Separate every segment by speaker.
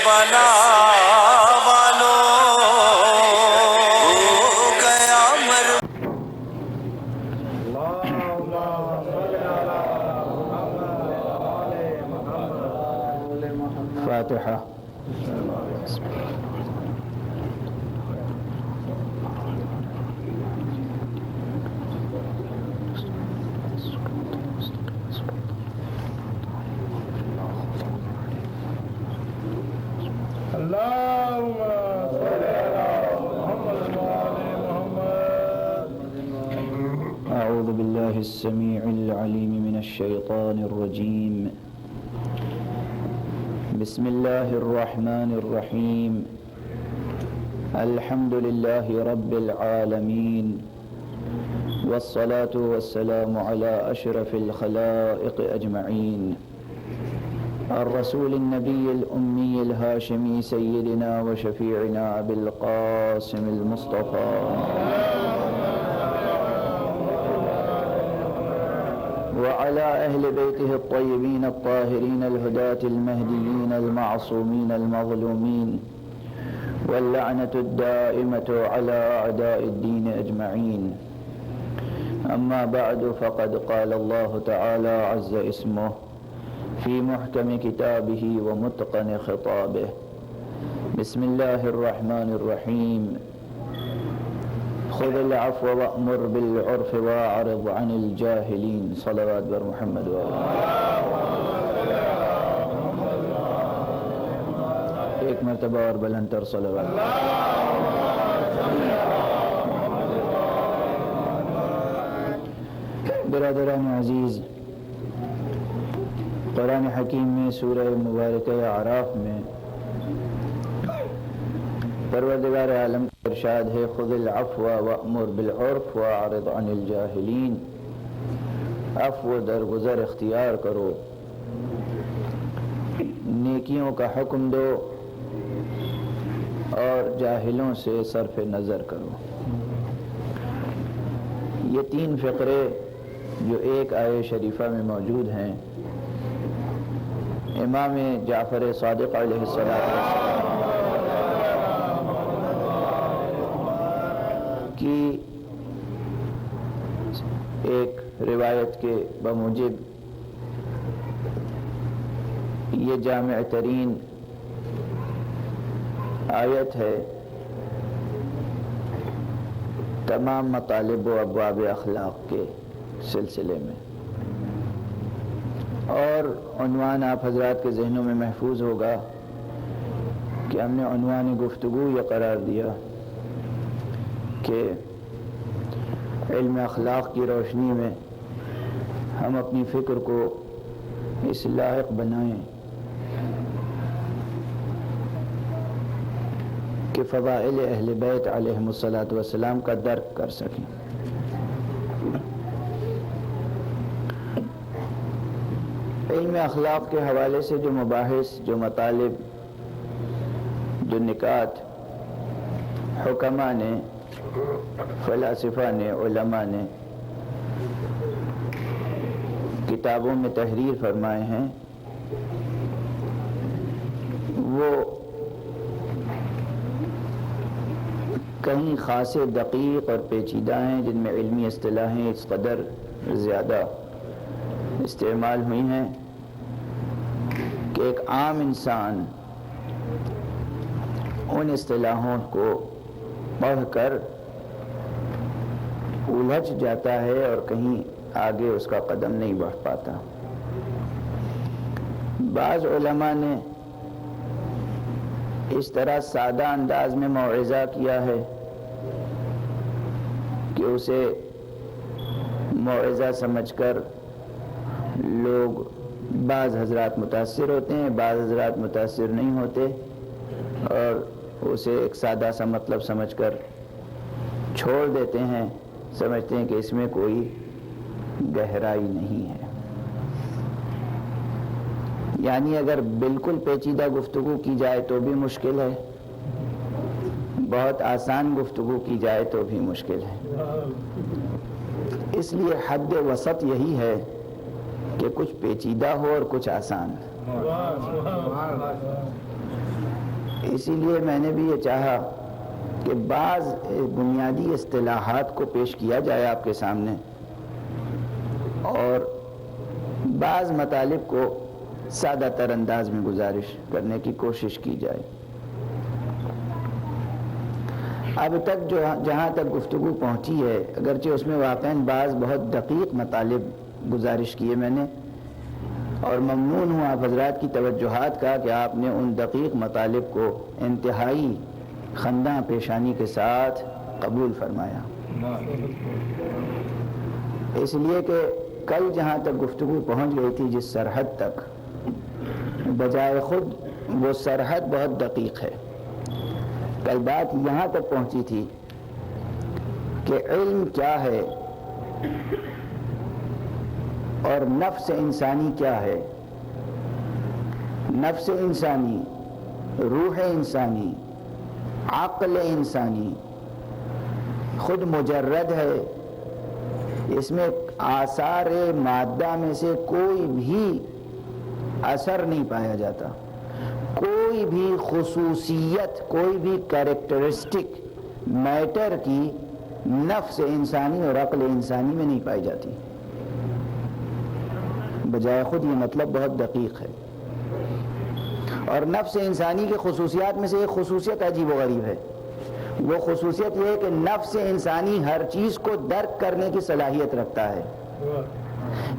Speaker 1: کربلا والوں ہو گیا مر
Speaker 2: فاتحہ. أعوذ بالله السميع العليم من الشيطان الرجيم. بسم الله الرحمن الرحيم. الحمد لله رب العالمين، والصلاة والسلام على أشرف الخلائق أجمعين، الرسول النبي الأمي الهاشمي سيدنا وشفيعنا أبي القاسم المصطفى وعلى أهل بيته الطيبين الطاهرين الهداة المهديين المعصومين المظلومين، واللعنة الدائمة على أعداء الدين أجمعين. أما بعد، فقد قال الله تعالى عز اسمه في محكم كتابه ومتقن خطابه. بسم الله الرحمن الرحيم. خذ العفو وأمر بالعرف وأعرض عن الجاهلين. صلوات بر محمد ایک مرتبہ اور بلند تر صلوات. برادران عزیز، قرآن حکیم میں سورہ مبارکہ اعراف میں پروردگار عالم کا ارشاد ہے، خذ العفو وأمر بالعرف واعرض عن الجاہلین. عفو درگزر اختیار کرو، نیکیوں کا حکم دو اور جاہلوں سے صرف نظر کرو. یہ تین فقرے جو ایک آیہ شریفہ میں موجود ہیں، امام جعفر صادق علیہ السلام کی ایک روایت کے بموجب یہ جامع ترین آیت ہے تمام مطالب و ابواب اخلاق کے سلسلے میں، اور عنوان آپ حضرات کے ذہنوں میں محفوظ ہوگا کہ ہم نے عنوان گفتگو یہ قرار دیا کہ علم اخلاق کی روشنی میں ہم اپنی فکر کو اس لائق بنائیں کہ فضائل اہل بیت علیہم الصلاۃ والسلام کا درک کر سکیں. علم اخلاق کے حوالے سے جو مباحث، جو مطالب، جو نکات حکماء نے، فلاسفہ نے، علماء نے کتابوں میں تحریر فرمائے ہیں، وہ کہیں خاصے دقیق اور پیچیدہ ہیں جن میں علمی اصطلاحیں اس قدر زیادہ استعمال ہوئی ہیں کہ ایک عام انسان ان اصطلاحوں کو پڑھ کر الجھ جاتا ہے اور کہیں آگے اس کا قدم نہیں بڑھ پاتا. بعض علماء نے اس طرح سادہ انداز میں موعظہ کیا ہے کہ اسے موعظہ سمجھ کر لوگ، بعض حضرات متاثر ہوتے ہیں، بعض حضرات متاثر نہیں ہوتے، اور اسے ایک سادہ سا مطلب سمجھ کر چھوڑ دیتے ہیں، سمجھتے ہیں کہ اس میں کوئی گہرائی نہیں ہے. یعنی اگر بالکل پیچیدہ گفتگو کی جائے تو بھی مشکل ہے، بہت آسان گفتگو کی جائے تو بھی مشکل ہے. اس لیے حد وسط یہی ہے کہ کچھ پیچیدہ ہو اور کچھ آسان. اسی لیے میں نے بھی یہ چاہا کہ بعض بنیادی اصطلاحات کو پیش کیا جائے آپ کے سامنے اور بعض مطالب کو سادہ تر انداز میں گزارش کرنے کی کوشش کی جائے۔ اب تک جہاں تک گفتگو پہنچی ہے، اگرچہ اس میں واقعاً بعض بہت دقیق مطالب گزارش کیے میں نے، اور ممنون ہوں آپ حضرات کی توجہات کا کہ آپ نے ان دقیق مطالب کو انتہائی خندہ پیشانی کے ساتھ قبول فرمایا، اس لیے کہ کل جہاں تک گفتگو پہنچ گئی تھی جس سرحد تک، بجائے خود وہ سرحد بہت دقیق ہے۔ کل بات یہاں تک پہنچی تھی کہ علم کیا ہے اور نفس انسانی کیا ہے۔ نفس انسانی، روح انسانی، عقل انسانی خود مجرد ہے، اس میں آثار مادہ میں سے کوئی بھی اثر نہیں پایا جاتا، کوئی بھی خصوصیت، کوئی بھی کیریکٹرسٹک میٹر کی نفس انسانی اور عقل انسانی میں نہیں پائی جاتی۔ بجائے خود یہ مطلب بہت دقیق ہے، اور نفس انسانی کی خصوصیات میں سے ایک خصوصیت عجیب و غریب ہے۔ وہ خصوصیت یہ ہے کہ نفس انسانی ہر چیز کو درک کرنے کی صلاحیت رکھتا ہے،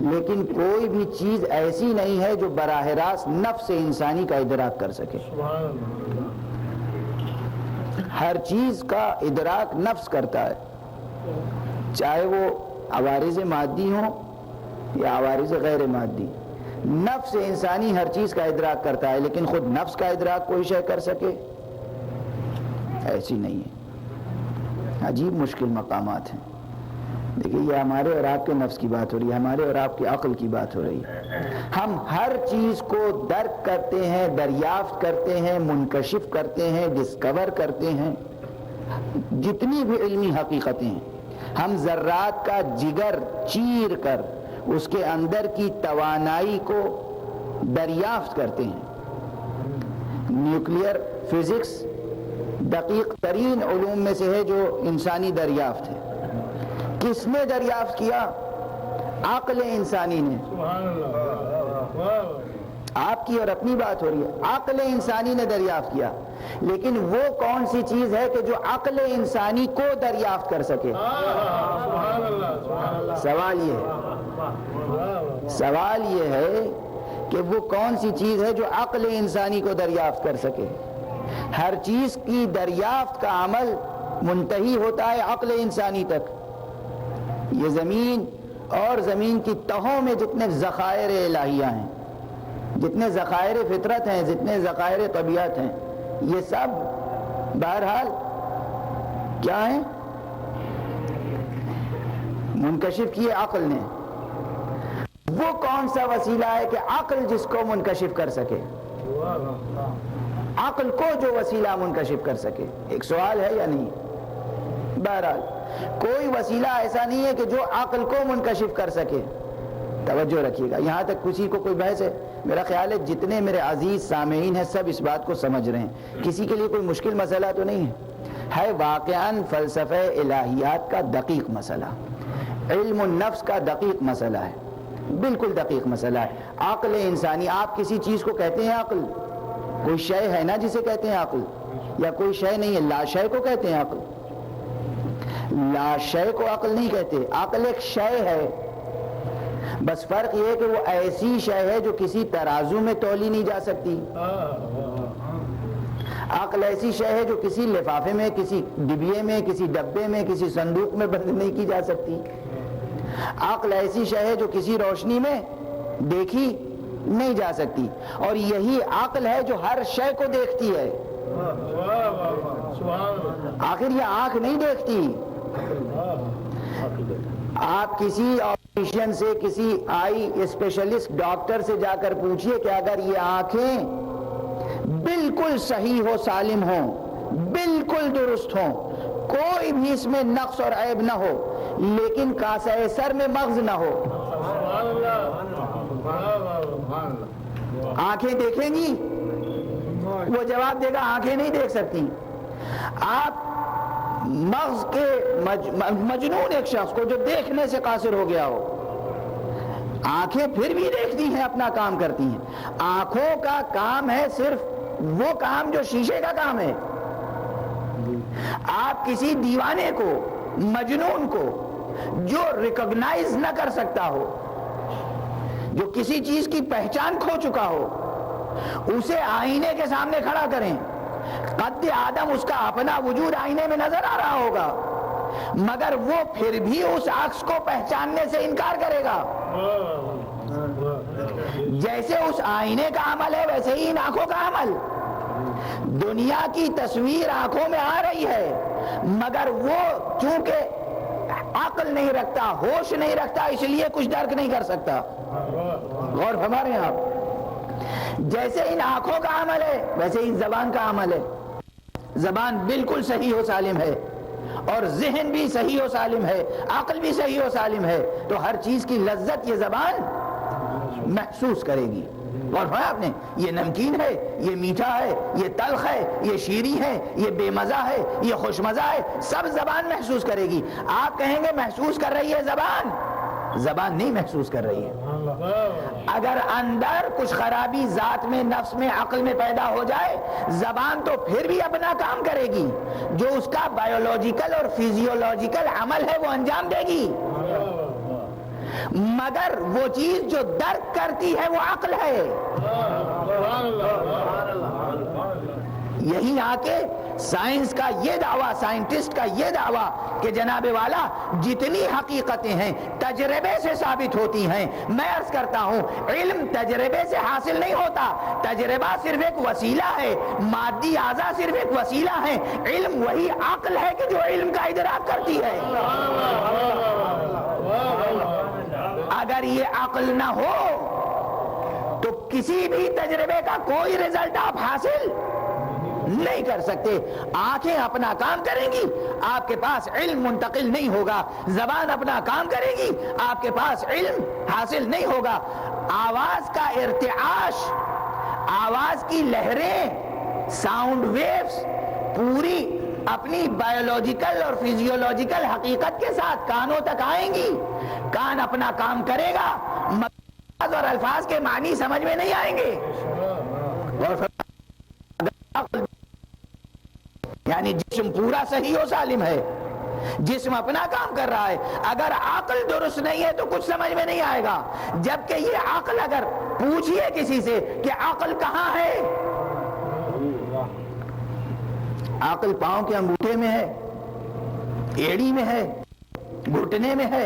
Speaker 2: لیکن کوئی بھی چیز ایسی نہیں ہے جو براہ راست نفس انسانی کا ادراک کر سکے۔ ہر چیز کا ادراک نفس کرتا ہے، چاہے وہ عوارض مادی ہوں یا عوارض غیر مادی۔ نفس انسانی ہر چیز کا ادراک کرتا ہے، لیکن خود نفس کا ادراک کوئی شے کر سکے ایسی نہیں ہے۔ عجیب مشکل مقامات ہیں۔ دیکھیے، یہ ہمارے اور آپ کے نفس کی بات ہو رہی ہے، ہمارے اور آپ کی عقل کی بات ہو رہی ہے۔ ہم ہر چیز کو درک کرتے ہیں، دریافت کرتے ہیں، منکشف کرتے ہیں، ڈسکور کرتے ہیں، جتنی بھی علمی حقیقتیں ہیں۔ ہم ذرات کا جگر چیر کر اس کے اندر کی توانائی کو دریافت کرتے ہیں۔ نیوکلیئر فزکس دقیق ترین علوم میں سے ہے جو انسانی دریافت ہے۔ کس نے دریافت کیا؟ عقل انسانی نے۔ آپ کی اور اپنی بات ہو رہی ہے، عقل انسانی نے دریافت کیا، لیکن وہ کون سی چیز ہے کہ جو عقل انسانی کو دریافت کر سکے؟ سوال یہ ہے کہ وہ کون سی چیز ہے جو عقل انسانی کو دریافت کر سکے؟ ہر چیز کی دریافت کا عمل منتہی ہوتا ہے عقل انسانی تک۔ یہ زمین اور زمین کی تہوں میں جتنے ذخائر الہیہ ہیں، جتنے ذخائر فطرت ہیں، جتنے ذخائر طبیعت ہیں، یہ سب بہرحال کیا ہیں؟ منکشف کیے عقل نے۔ وہ کون سا وسیلہ ہے کہ عقل جس کو منکشف کر سکے؟ عقل کو جو وسیلہ منکشف کر سکے؟ ایک سوال ہے یا نہیں؟ بہرحال کوئی وسیلہ ایسا نہیں ہے کہ جو عقل کو منکشف کر سکے۔ توجہ رکھیے گا، یہاں تک کسی کو کوئی بحث ہے؟ میرا خیال ہے جتنے میرے عزیز سامعین ہیں سب اس بات کو سمجھ رہے ہیں، کسی کے لیے کوئی مشکل مسئلہ تو نہیں ہے واقعاً فلسفہ الہیات کا دقیق مسئلہ، علم النفس کا دقیق مسئلہ ہے، بالکل دقیق مسئلہ ہے۔ عقل انسانی، آپ کسی چیز کو کہتے ہیں عقل؟ کوئی شے ہے نا جسے کہتے ہیں عقل، یا کوئی شے نہیں ہے؟ لا شے کو کہتے ہیں عقل، لا شے کو عقل نہیں کہتے۔ عقل ایک شے ہے، بس فرق یہ ہے کہ وہ ایسی شے ہے جو کسی ترازو میں تولی نہیں جا سکتی۔ عقل ایسی شے ہے جو کسی لفافے میں، کسی ڈبیے میں، کسی ڈبے میں، کسی صندوق میں بند نہیں کی جا سکتی۔ عقل ایسی شے ہے جو کسی روشنی میں دیکھی نہیں جا سکتی، اور یہی عقل ہے جو ہر شے کو دیکھتی ہے۔ آخر یہ آنکھ نہیں دیکھتی۔ آپ کسی آپریشن سے، کسی آئی اسپیشلسٹ ڈاکٹر سے جا کر پوچھئے کہ اگر یہ آنکھیں بالکل صحیح ہو، سالم ہوں، بالکل درست ہوں، کوئی بھی اس میں نقص اور عیب نہ ہو، لیکن کاسہ سر میں مغز نہ ہو، آنکھیں دیکھیں گی؟ وہ جواب دے گا آنکھیں نہیں دیکھ سکتی. آپ مغز کے مجنون ایک شخص کو جو دیکھنے سے قاصر ہو گیا ہو، آنکھیں پھر بھی دیکھتی ہیں، اپنا کام کرتی ہیں. آنکھوں کا کام ہے صرف وہ کام جو شیشے کا کام ہے. آپ کسی دیوانے کو، مجنون کو، جو ریکگنائز نہ کر سکتا ہو، جو کسی چیز کی پہچان کھو چکا ہو، اسے آئینے کے سامنے کھڑا کریں، قد آدم اس کا اپنا وجود آئینے میں نظر آ رہا ہوگا، مگر وہ پھر بھی اس عکس کو پہچاننے سے انکار کرے گا. جیسے اس آئینے کا عمل ہے ویسے ہی ان آنکھوں کا عمل. دنیا کی تصویر آنکھوں میں آ رہی ہے، مگر وہ چونکہ عقل نہیں رکھتا، ہوش نہیں رکھتا، اس لیے کچھ درک نہیں کر سکتا. غور فرما رہے ہیں آپ؟ جیسے ان آنکھوں کا عمل ہے ویسے ہی زبان کا عمل ہے. زبان بالکل صحیح و سالم ہے، اور ذہن بھی صحیح و سالم ہے، عقل بھی صحیح و سالم ہے، تو ہر چیز کی لذت یہ زبان محسوس کرے گی. اور آپ نے یہ نمکین ہے، یہ میٹھا ہے، یہ تلخ ہے، یہ شیریں ہے، یہ بے مزہ ہے، یہ خوش مزہ ہے، سب زبان محسوس کرے گی. آپ کہیں گے محسوس کر رہی ہے زبان، زبان نہیں محسوس کر رہی ہے. اگر اندر کچھ خرابی ذات میں، نفس میں، عقل میں پیدا ہو جائے، زبان تو پھر بھی اپنا کام کرے گی، جو اس کا بایولوجیکل اور فیزیولوجیکل عمل ہے وہ انجام دے گی، مگر وہ چیز جو درک کرتی ہے وہ عقل ہے. یہی آ کے سائنس کا یہ دعویٰ، سائنٹسٹ کا یہ دعویٰ کہ جناب والا جتنی حقیقتیں ہیں تجربے سے ثابت ہوتی ہیں. میں عرض کرتا ہوں علم تجربے سے حاصل نہیں ہوتا، تجربہ صرف ایک وسیلہ ہے، مادی اعضاء صرف ایک وسیلہ ہے. علم وہی عقل ہے کہ جو علم کا ادراک کرتی ہے. اگر یہ عقل نہ ہو تو کسی بھی تجربے کا کوئی رزلٹ آپ حاصل نہیں کر سکتے. آنکھیں اپنا کام کریں گی، آپ کے پاس علم منتقل نہیں ہوگا. زبان اپنا کام کرے گی، آپ کے پاس علم حاصل نہیں ہوگا. آواز کا ارتعاش، آواز کی لہریں، ساؤنڈ ویوز پوری اپنی بایولوجیکل اور فیزیولوجیکل حقیقت کے ساتھ کانوں تک آئیں گی. کان اپنا کام کرے گا، مقاصد اور الفاظ کے معنی سمجھ میں نہیں آئیں گے. یعنی جسم پورا صحیح و سالم ہے، جسم اپنا کام کر رہا ہے، اگر عقل درست نہیں ہے تو کچھ سمجھ میں نہیں آئے گا. جبکہ یہ عقل، اگر پوچھئے کسی سے کہ عقل کہاں ہے، عقل پاؤں کے انگوٹھے میں ہے، ایڑی میں ہے، گھٹنے میں ہے.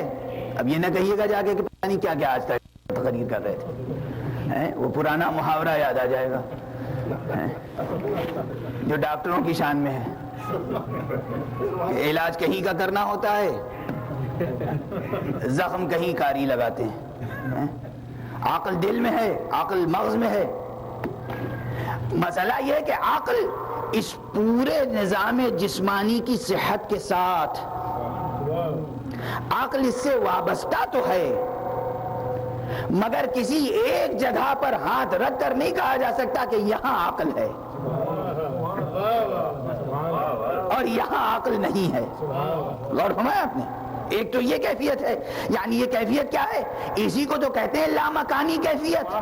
Speaker 2: اب یہ نہ کہیے گا جا کے کہ پتہ نہیں کیا کیا آج تک تقریر کر رہے تھے، وہ پرانا محاورہ یاد آ جائے گا جو ڈاکٹروں کی شان میں ہے. علاج کہیں کا کرنا ہوتا ہے، زخم کہیں کاری لگاتے ہیں. عقل دل میں ہے، عقل مغز میں ہے. مسئلہ یہ ہے کہ عقل اس پورے نظام جسمانی کی صحت کے ساتھ، عقل اس سے وابستہ تو ہے، مگر کسی ایک جگہ پر ہاتھ رکھ کر نہیں کہا جا سکتا کہ یہاں عقل ہے اور یہاں عقل نہیں ہے. غور فرمایا آپ نے؟ ایک تو یہ کیفیت ہے. یعنی یہ کیفیت کیا ہے؟ اسی کو تو کہتے ہیں لامکانی کیفیت.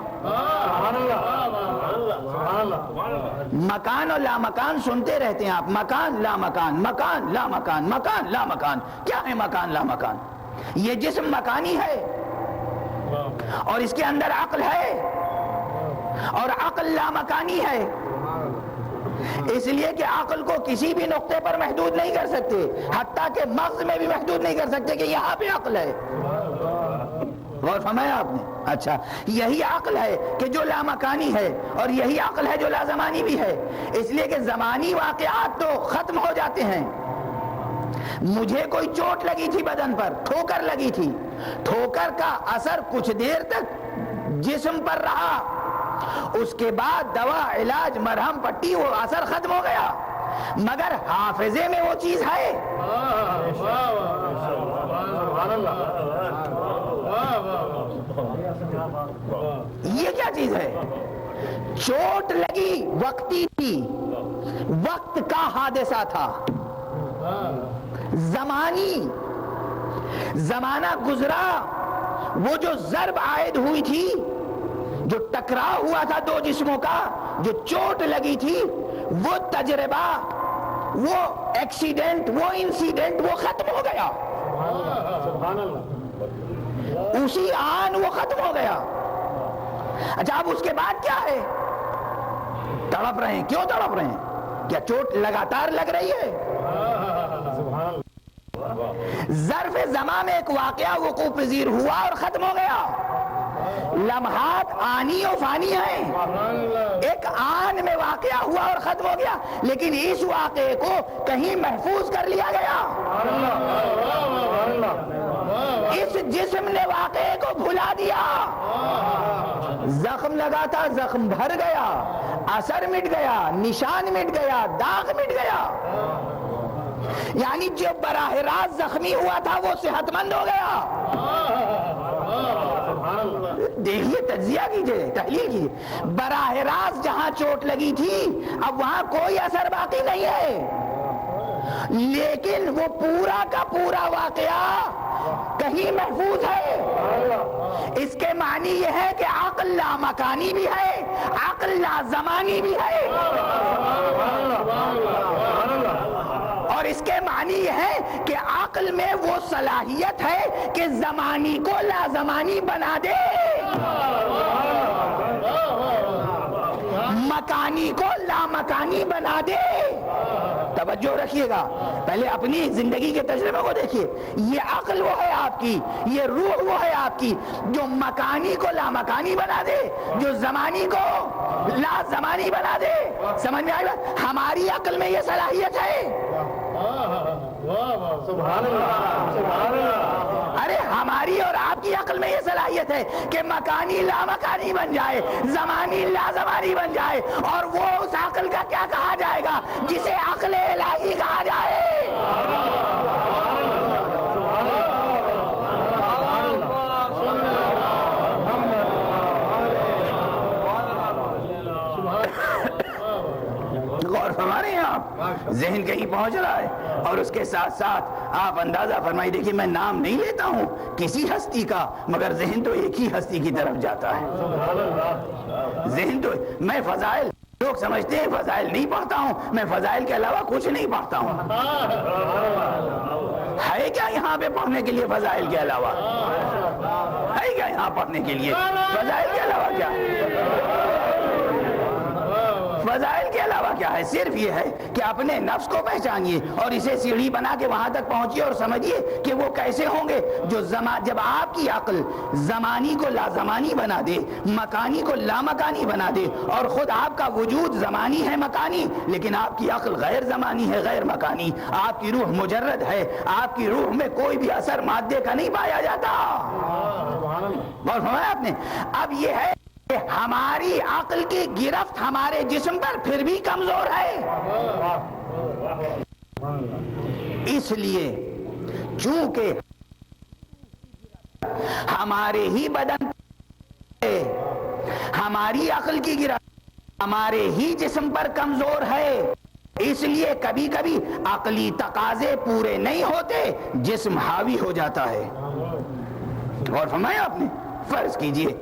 Speaker 2: مکان اور لامکان سنتے رہتے ہیں آپ، مکان لامکان، مکان لامکان، مکان لامکان. کیا ہے مکان لامکان؟ یہ جسم مکانی ہے اور اس کے اندر عقل ہے، اور عقل لامکانی ہے. اس لیے کہ عقل کو کسی بھی نقطے پر محدود نہیں کر سکتے، حتیٰ کہ مغز میں بھی محدود نہیں کر سکتے کہ یہاں پہ عقل ہے. غور فرمایا آپ نے؟ اچھا، یہی عقل ہے کہ جو لامکانی ہے، اور یہی عقل ہے جو لازمانی بھی ہے. اس لیے کہ زمانی واقعات تو ختم ہو جاتے ہیں. مجھے کوئی چوٹ لگی تھی بدن پر، ٹھوکر لگی تھی، ٹھوکر کا اثر کچھ دیر تک جسم پر رہا، اس کے بعد دوا، علاج، مرہم، پٹی، وہ اثر ختم ہو گیا، مگر حافظے میں وہ چیز ہے. یہ کیا چیز ہے؟ چوٹ لگی وقتی تھی، وقت کا حادثہ تھا، زمانہ گزرا، وہ جو ضرب عائد ہوئی تھی، جو ٹکراؤ ہوا تھا دو جسموں کا، جو چوٹ لگی تھی، وہ تجربہ، وہ ایکسیڈنٹ، وہ انسیڈنٹ، وہ ختم ہو گیا، اسی آن وہ ختم ہو گیا۔ اچھا اب اس کے بعد کیا ہے؟ تڑپ رہے ہیں، کیوں تڑپ رہے ہیں؟ کیا چوٹ لگاتار لگ رہی ہے؟ ظرف زمان میں ایک واقعہ وقوع پذیر ہوا اور ختم ہو گیا۔ لمحات آنی و فانی ہیں، ایک آن میں واقعہ ہوا اور ختم ہو گیا، لیکن اس واقعے کو کہیں محفوظ کر لیا گیا۔ اس جسم نے واقعے کو بھلا دیا، زخم لگا تھا، زخم بھر گیا، اثر مٹ گیا، نشان مٹ گیا، داغ مٹ گیا، یعنی جو براہ راست زخمی ہوا تھا وہ صحت مند ہو گیا۔ دیکھیے، تجزیہ کیجئے، تحلیل کیجئے، براہ راست جہاں چوٹ لگی تھی اب وہاں کوئی اثر باقی نہیں ہے، لیکن وہ پورا کا پورا واقعہ کہیں محفوظ ہے۔ اس کے معنی یہ ہے کہ عقل لا مکانی بھی ہے، عقل لا زمانی بھی ہے، اور اس کے معنی یہ ہے کہ عقل میں وہ صلاحیت ہے کہ زمانی کو لازمانی بنا دے، مکانی کو لامکانی بنا دے۔ توجہ رکھیے گا، پہلے اپنی زندگی کے تجربے کو دیکھیے۔ یہ عقل وہ ہے آپ کی، یہ روح وہ ہے آپ کی جو مکانی کو لامکانی بنا دے، جو زمانی کو لازمانی بنا دے۔ سمجھ میں آئی بات؟ ہماری عقل میں یہ صلاحیت ہے۔
Speaker 3: سبحان اللہ، سبحان اللہ۔
Speaker 2: ارے ہماری اور آپ کی عقل میں یہ صلاحیت ہے کہ مکانی لامکانی بن جائے، زمانی لازمانی بن جائے، اور وہ اس عقل کا کیا کہا جائے گا؟ جسے عقل الہی کہا جائے۔ غور فرما رہے ہیں آپ؟ ذہن کہیں پہنچ رہا ہے، اور اس کے ساتھ ساتھ آپ اندازہ فرمائیے، دیکھیے میں نام نہیں لیتا ہوں کسی ہستی کا، مگر ذہن تو ایک ہی ہستی کی طرف جاتا ہے۔ ذہن تو میں فضائل، لوگ سمجھتے ہیں فضائل نہیں پڑھتا ہوں، میں فضائل کے علاوہ کچھ نہیں پڑھتا ہوں۔ ہے کیا یہاں پہ پڑھنے کے لیے فضائل کے علاوہ؟ ہے کیا یہاں پڑھنے کے لیے فضائل کے علاوہ؟ کیا فضائل کے علاوہ کیا ہے؟ صرف یہ ہے کہ اپنے نفس کو پہچانیے اور اسے سیڑھی بنا کے وہاں تک پہنچیے اور سمجھیے کہ وہ کیسے ہوں گے جب آپ کی عقل زمانی کو لازمانی بنا دے، مکانی کو لامکانی بنا دے، اور خود آپ کا وجود زمانی ہے، مکانی، لیکن آپ کی عقل غیر زمانی ہے، غیر مکانی، آپ کی روح مجرد ہے، آپ کی روح میں کوئی بھی اثر مادے کا نہیں پایا جاتا۔ اور فرمایا آپ نے، اب یہ ہے کہ ہماری عقل کی گرفت ہمارے جسم پر پھر بھی کمزور ہے، اس لیے چونکہ ہمارے ہی بدن، ہماری عقل کی گرفت ہمارے ہی جسم پر کمزور ہے، اس لیے کبھی کبھی عقلی تقاضے پورے نہیں ہوتے، جسم حاوی ہو جاتا ہے۔ اور فرمایا آپ نے، فرض کیجئے،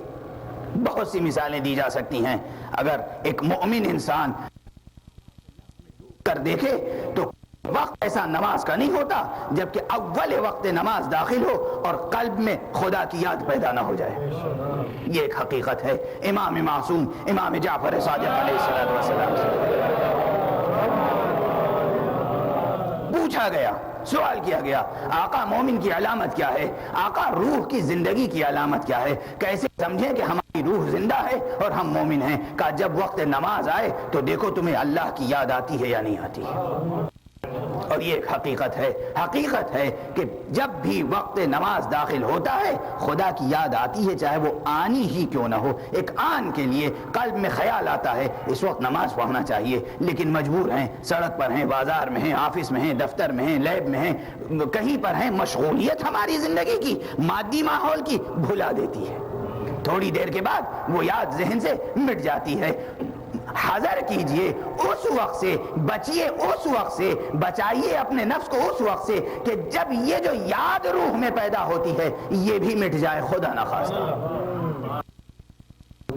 Speaker 2: بہت سی مثالیں دی جا سکتی ہیں، اگر ایک مومن انسان کر دیکھے تو وقت ایسا نماز کا نہیں ہوتا جبکہ اول وقت نماز داخل ہو اور قلب میں خدا کی یاد پیدا نہ ہو جائے۔ یہ ایک حقیقت ہے۔ امام معصوم امام جعفر صادق علیہ السلام سے پوچھا گیا، سوال کیا گیا، آقا مومن کی علامت کیا ہے؟ آقا روح کی زندگی کی علامت کیا ہے؟ کیسے سمجھیں کہ ہماری روح زندہ ہے اور ہم مومن ہیں؟ کہا جب وقت نماز آئے تو دیکھو تمہیں اللہ کی یاد آتی ہے یا نہیں آتی ہے۔ اور یہ ایک حقیقت ہے کہ جب بھی وقت نماز داخل ہوتا ہے خدا کی یاد آتی ہے، چاہے وہ آنی ہی کیوں نہ ہو۔ ایک آن کے لیے قلب میں خیال آتا ہے اس وقت نماز پڑھنا چاہیے، لیکن مجبور ہیں، سڑک پر ہیں، بازار میں ہیں، آفس میں ہیں، دفتر میں ہیں، لیب میں ہیں، کہیں پر ہیں، مشغولیت ہماری زندگی کی، مادی ماحول کی بھلا دیتی ہے۔
Speaker 3: تھوڑی دیر کے بعد وہ یاد ذہن سے مٹ جاتی ہے۔ حذر کیجئے اس وقت سے، بچیے اس وقت سے، بچائیے اپنے نفس کو اس وقت سے کہ جب یہ جو یاد روح میں پیدا ہوتی ہے یہ بھی مٹ جائے، خدا نہ خواستہ۔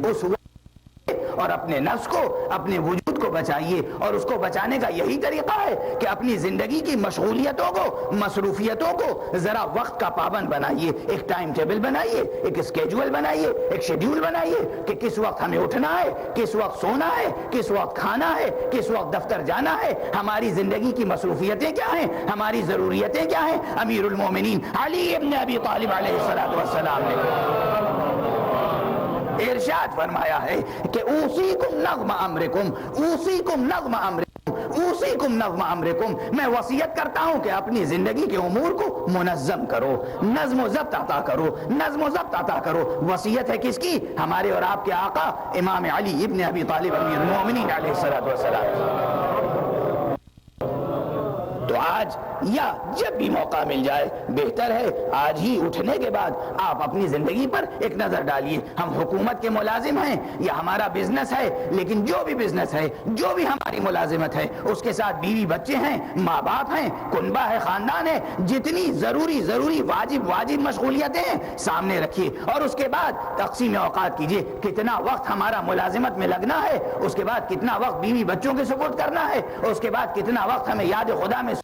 Speaker 3: اس وقت اور اپنے نفس کو، اپنے وجود کو بچائیے، اور اس کو بچانے کا یہی طریقہ ہے کہ اپنی زندگی کی مشغولیتوں کو، مصروفیتوں کو ذرا وقت کا پابند بنائیے، ایک ٹائم ٹیبل بنائیے، ایک اسکیجول بنائیے، ایک شیڈیول بنائیے کہ کس وقت ہمیں اٹھنا ہے، کس وقت سونا ہے، کس وقت کھانا ہے، کس وقت دفتر جانا ہے۔ ہماری زندگی کی مصروفیتیں کیا ہیں، ہماری ضروریتیں کیا ہیں۔ امیر المومنین علی ابن ابی طالب علیہ السلام نے ارشاد فرمایا ہے کہ اوصیکم نظم امرکم، اوصیکم نظم امرکم، اوصیکم نظم امرکم، میں وصیت کرتا ہوں کہ اپنی زندگی کے امور کو منظم کرو، نظم و ضبط عطا کرو، نظم و ضبط عطا کرو۔ وصیت ہے کس کی؟ ہمارے اور آپ کے آقا امام علی ابن ابی طالب امیر المومنین علیہ السلام۔ تو آج یا جب بھی موقع مل جائے، بہتر ہے آج ہی اٹھنے کے بعد آپ اپنی زندگی پر ایک نظر ڈالیے۔ ہم حکومت کے ملازم ہیں یا ہمارا بزنس ہے، لیکن جو بھی بزنس ہے، جو بھی ہماری ملازمت ہے، اس کے ساتھ بیوی بچے ہیں، ماں باپ ہیں، کنبہ ہے، خاندان ہے، جتنی ضروری واجب مشغولیتیں ہیں سامنے رکھیے، اور اس کے بعد تقسیم اوقات کیجیے۔ کتنا وقت ہمارا ملازمت میں لگنا ہے، اس کے بعد کتنا وقت بیوی بچوں کے سپرد کرنا ہے، اس کے بعد کتنا وقت ہمیں یاد خدا میں۔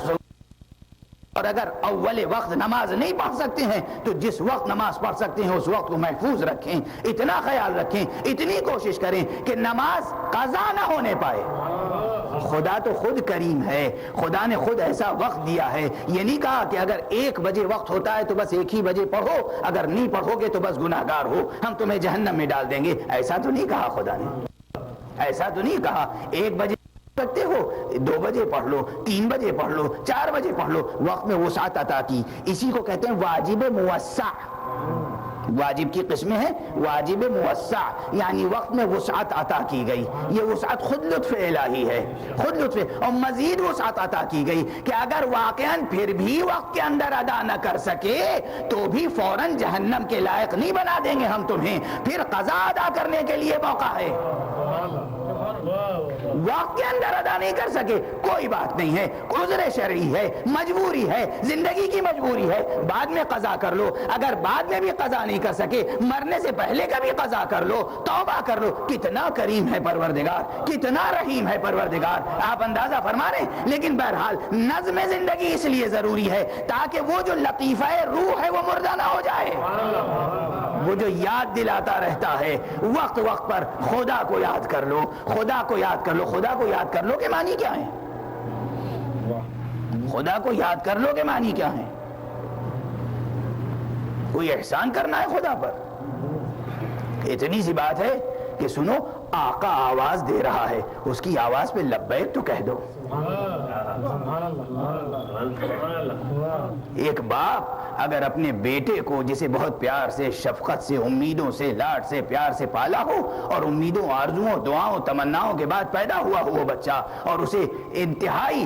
Speaker 3: اور اگر اول وقت نماز نہیں پڑھ سکتے ہیں تو جس وقت نماز پڑھ سکتے ہیں اس وقت کو محفوظ رکھیں، اتنا خیال رکھیں، اتنی کوشش کریں کہ نماز قضا نہ ہونے پائے۔ خدا تو خود کریم ہے، خدا نے خود ایسا وقت دیا ہے۔ یہ نہیں کہا کہ اگر 1 بجے وقت ہوتا ہے تو بس 1 ہی بجے پڑھو، اگر نہیں پڑھو گے تو بس گناہگار ہو، ہم تمہیں جہنم میں ڈال دیں گے۔ ایسا تو نہیں کہا خدا نے، ایسا تو نہیں کہا 1 بجے سکتے ہو 2 بجے پڑھ لو، 3 بجے پڑھ لو، 4 بجے پڑھ لو، وقت میں وسعت عطا کی۔ اسی کو کہتے ہیں واجب موسع۔ واجب کی قسمیں ہیں واجب موسع، یعنی وقت میں وسعت عطا کی گئی۔ یہ وسعت خود لطف الہی ہے، خود لطف، اور مزید وسعت عطا کی گئی کہ اگر واقعاً پھر بھی وقت کے اندر ادا نہ کر سکے تو بھی فوراً جہنم کے لائق نہیں بنا دیں گے ہم تمہیں، پھر قضا ادا کرنے کے لیے موقع ہے۔ وقت کے اندر ادا نہیں کر سکے کوئی بات نہیں ہے، عذر شرعی ہے، مجبوری ہے، زندگی کی مجبوری ہے، بعد میں قضا کر لو۔ اگر بعد میں بھی قضا نہیں کر سکے، مرنے سے پہلے کا بھی قضا کر لو، توبہ کر لو۔ کتنا کریم ہے پروردگار، کتنا رحیم ہے پروردگار، آپ اندازہ فرما رہے ہیں۔ لیکن بہرحال نظم زندگی اس لیے ضروری ہے تاکہ وہ جو لطیفہ روح ہے وہ مردہ نہ ہو جائے، وہ جو یاد دلاتا رہتا ہے وقت وقت پر خدا کو یاد کر لو، خدا کو یاد کر لو۔ خدا کو یاد کر لو کے معنی کیا ہے؟ خدا کو یاد کر لو کے معنی کیا ہے؟ کوئی احسان کرنا ہے خدا پر؟ اتنی سی بات ہے کہ سنو آقا آواز دے رہا ہے، اس کی آواز پہ لبیک تو کہہ دو۔ ایک باپ اگر اپنے بیٹے کو جسے بہت پیار سے، شفقت سے، امیدوں سے، لاڈ سے، پیار سے پالا ہو، اور امیدوں، آرزوؤں، دعاؤں، تمناؤں کے بعد پیدا ہوا ہو وہ بچہ، اور اسے انتہائی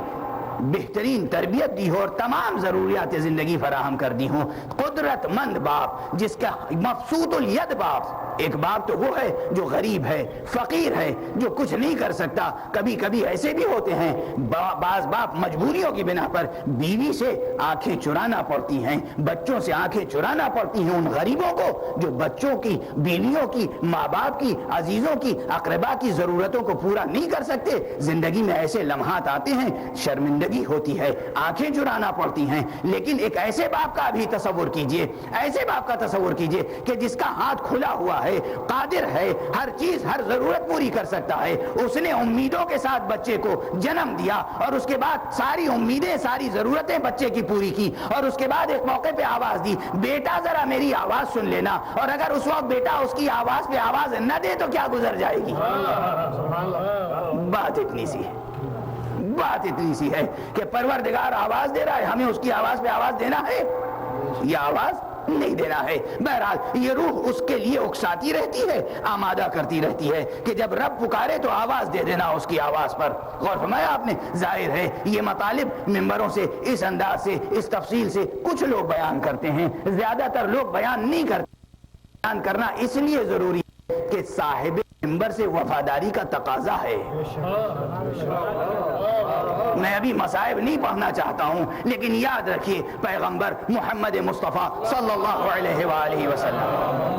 Speaker 3: بہترین تربیت دی ہو اور تمام ضروریات زندگی فراہم کر دی ہوں، قدرت مند باپ، جس کا مبسوط الید باپ۔ ایک باپ تو وہ ہے جو غریب ہے، فقیر ہے، جو کچھ نہیں کر سکتا۔ کبھی کبھی ایسے بھی ہوتے ہیں بعض باپ مجبوریوں کی بنا پر بیوی سے آنکھیں چرانا پڑتی ہیں، بچوں سے آنکھیں چرانا پڑتی ہیں۔ ان غریبوں کو جو بچوں کی، بیویوں کی، ماں باپ کی، عزیزوں کی، اقربا کی ضرورتوں کو پورا نہیں کر سکتے، زندگی میں ایسے لمحات آتے ہیں، شرمندگی ہوتی ہے، آنکھیں چرانا پڑتی ہیں۔ لیکن ایک ایسے باپ کا بھی تصور کیجئے، ایسے باپ کا تصور کیجئے کہ جس کا ہاتھ کھلا ہوا ہے، قادر ہے، ہر چیز، ہر ضرورت پوری کر سکتا ہے۔ اس نے امیدوں کے ساتھ بچے کو جنم دیا، اور اس کے بعد ساری امیدیں، ساری ضرورتیں بچے کی پوری کی، اور اس کے بعد ایک موقع پہ آواز دی، بیٹا ذرا میری آواز سن لینا۔ اور اگر اس وقت بیٹا اس کی آواز پہ آواز نہ دے تو کیا گزر جائے گی؟ بات اتنی سی ہے، بات اتنی سی ہے کہ پروردگار آواز دے رہا ہے، ہمیں اس کی آواز پہ آواز دینا ہے یا آواز نہیں دینا ہے۔ بہرحال یہ روح اس کے لیے اکساتی رہتی ہے، آمادہ کرتی رہتی ہے کہ جب رب پکارے تو آواز دے دینا اس کی آواز پر۔ غور فرمایا آپ نے؟ ظاہر ہے یہ مطالب ممبروں سے اس انداز سے، اس تفصیل سے کچھ لوگ بیان کرتے ہیں، زیادہ تر لوگ بیان نہیں کرتے۔ بیان کرنا اس لیے ضروری ہے کہ صاحب منبر سے وفاداری کا تقاضا ہے. میں ابھی مصائب نہیں پڑھنا چاہتا ہوں، لیکن یاد رکھیے پیغمبر محمد مصطفیٰ صلی اللہ علیہ وآلہ وسلم،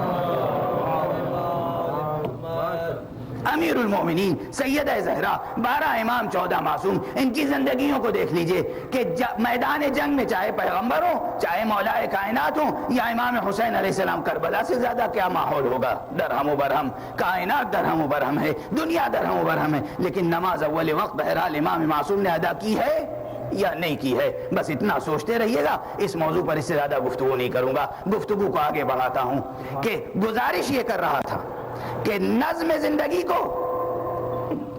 Speaker 3: امیر المومنین سیدہ زہرا، 12 امام 14 معصوم، ان کی زندگیوں کو دیکھ لیجئے کہ میدان جنگ میں چاہے پیغمبر ہوں، چاہے مولا کائنات ہوں یا امام حسین علیہ السلام، کربلا سے زیادہ کیا ماحول ہوگا؟ درہم و برہم، کائنات درہم و برہم ہے، دنیا درہم و برہم ہے، لیکن نماز اول وقت بہرحال امام معصوم نے ادا کی ہے یا نہیں کی ہے؟ بس اتنا سوچتے رہیے گا. اس موضوع پر اس سے زیادہ گفتگو نہیں کروں گا، گفتگو کو آگے بڑھاتا ہوں کہ گزارش یہ کر رہا تھا کہ نظم زندگی کو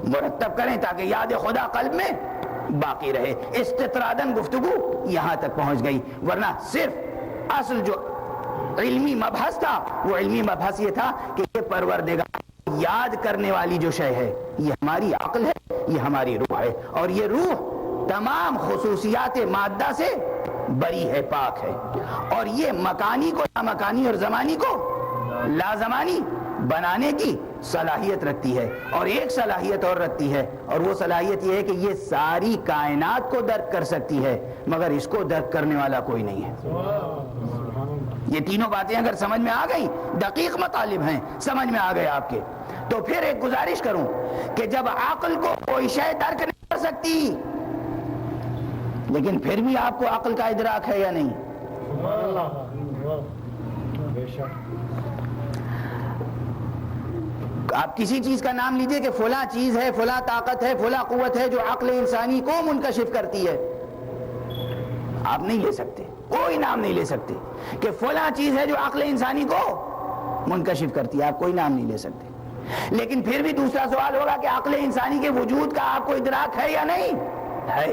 Speaker 3: مرتب کریں تاکہ یاد خدا قلب میں باقی رہے. استطرادن گفتگو یہاں تک پہنچ گئی، ورنہ صرف اصل جو علمی مبحث تھا وہ علمی مبحث یہ تھا کہ یہ پروردگار یاد کرنے والی جو شے ہے یہ ہماری عقل ہے، یہ ہماری روح ہے، اور یہ روح تمام خصوصیات مادہ سے بری ہے، پاک ہے، اور یہ مکانی کو لامکانی اور زمانی کو لازمانی بنانے کی صلاحیت رکھتی ہے. اور ایک صلاحیت اور رکھتی ہے، اور وہ صلاحیت یہ ہے کہ یہ ساری کائنات کو درک کر سکتی ہے، مگر اس کو درک کرنے والا کوئی نہیں ہے. یہ تینوں باتیں اگر سمجھ میں آ گئی، دقیق مطالب ہیں، سمجھ میں آ گئے آپ کے، تو پھر ایک گزارش کروں کہ جب عقل کو کوئی شے درک نہیں کر سکتی، لیکن پھر بھی آپ کو عقل کا ادراک ہے یا نہیں؟ آپ کسی چیز کا نام لیجئے کہ فلاں چیز ہے، فلاں طاقت ہے، فلاں قوت ہے جو عقل انسانی کو منکشف کرتی ہے. آپ نہیں لے سکتے، کوئی نام نہیں لے سکتے کہ فلاں چیز ہے جو عقل انسانی کو منکشف کرتی ہے، آپ کوئی نام نہیں لے سکتے. لیکن پھر بھی دوسرا سوال ہوگا کہ عقل انسانی کے وجود کا آپ کو ادراک ہے یا نہیں ہے؟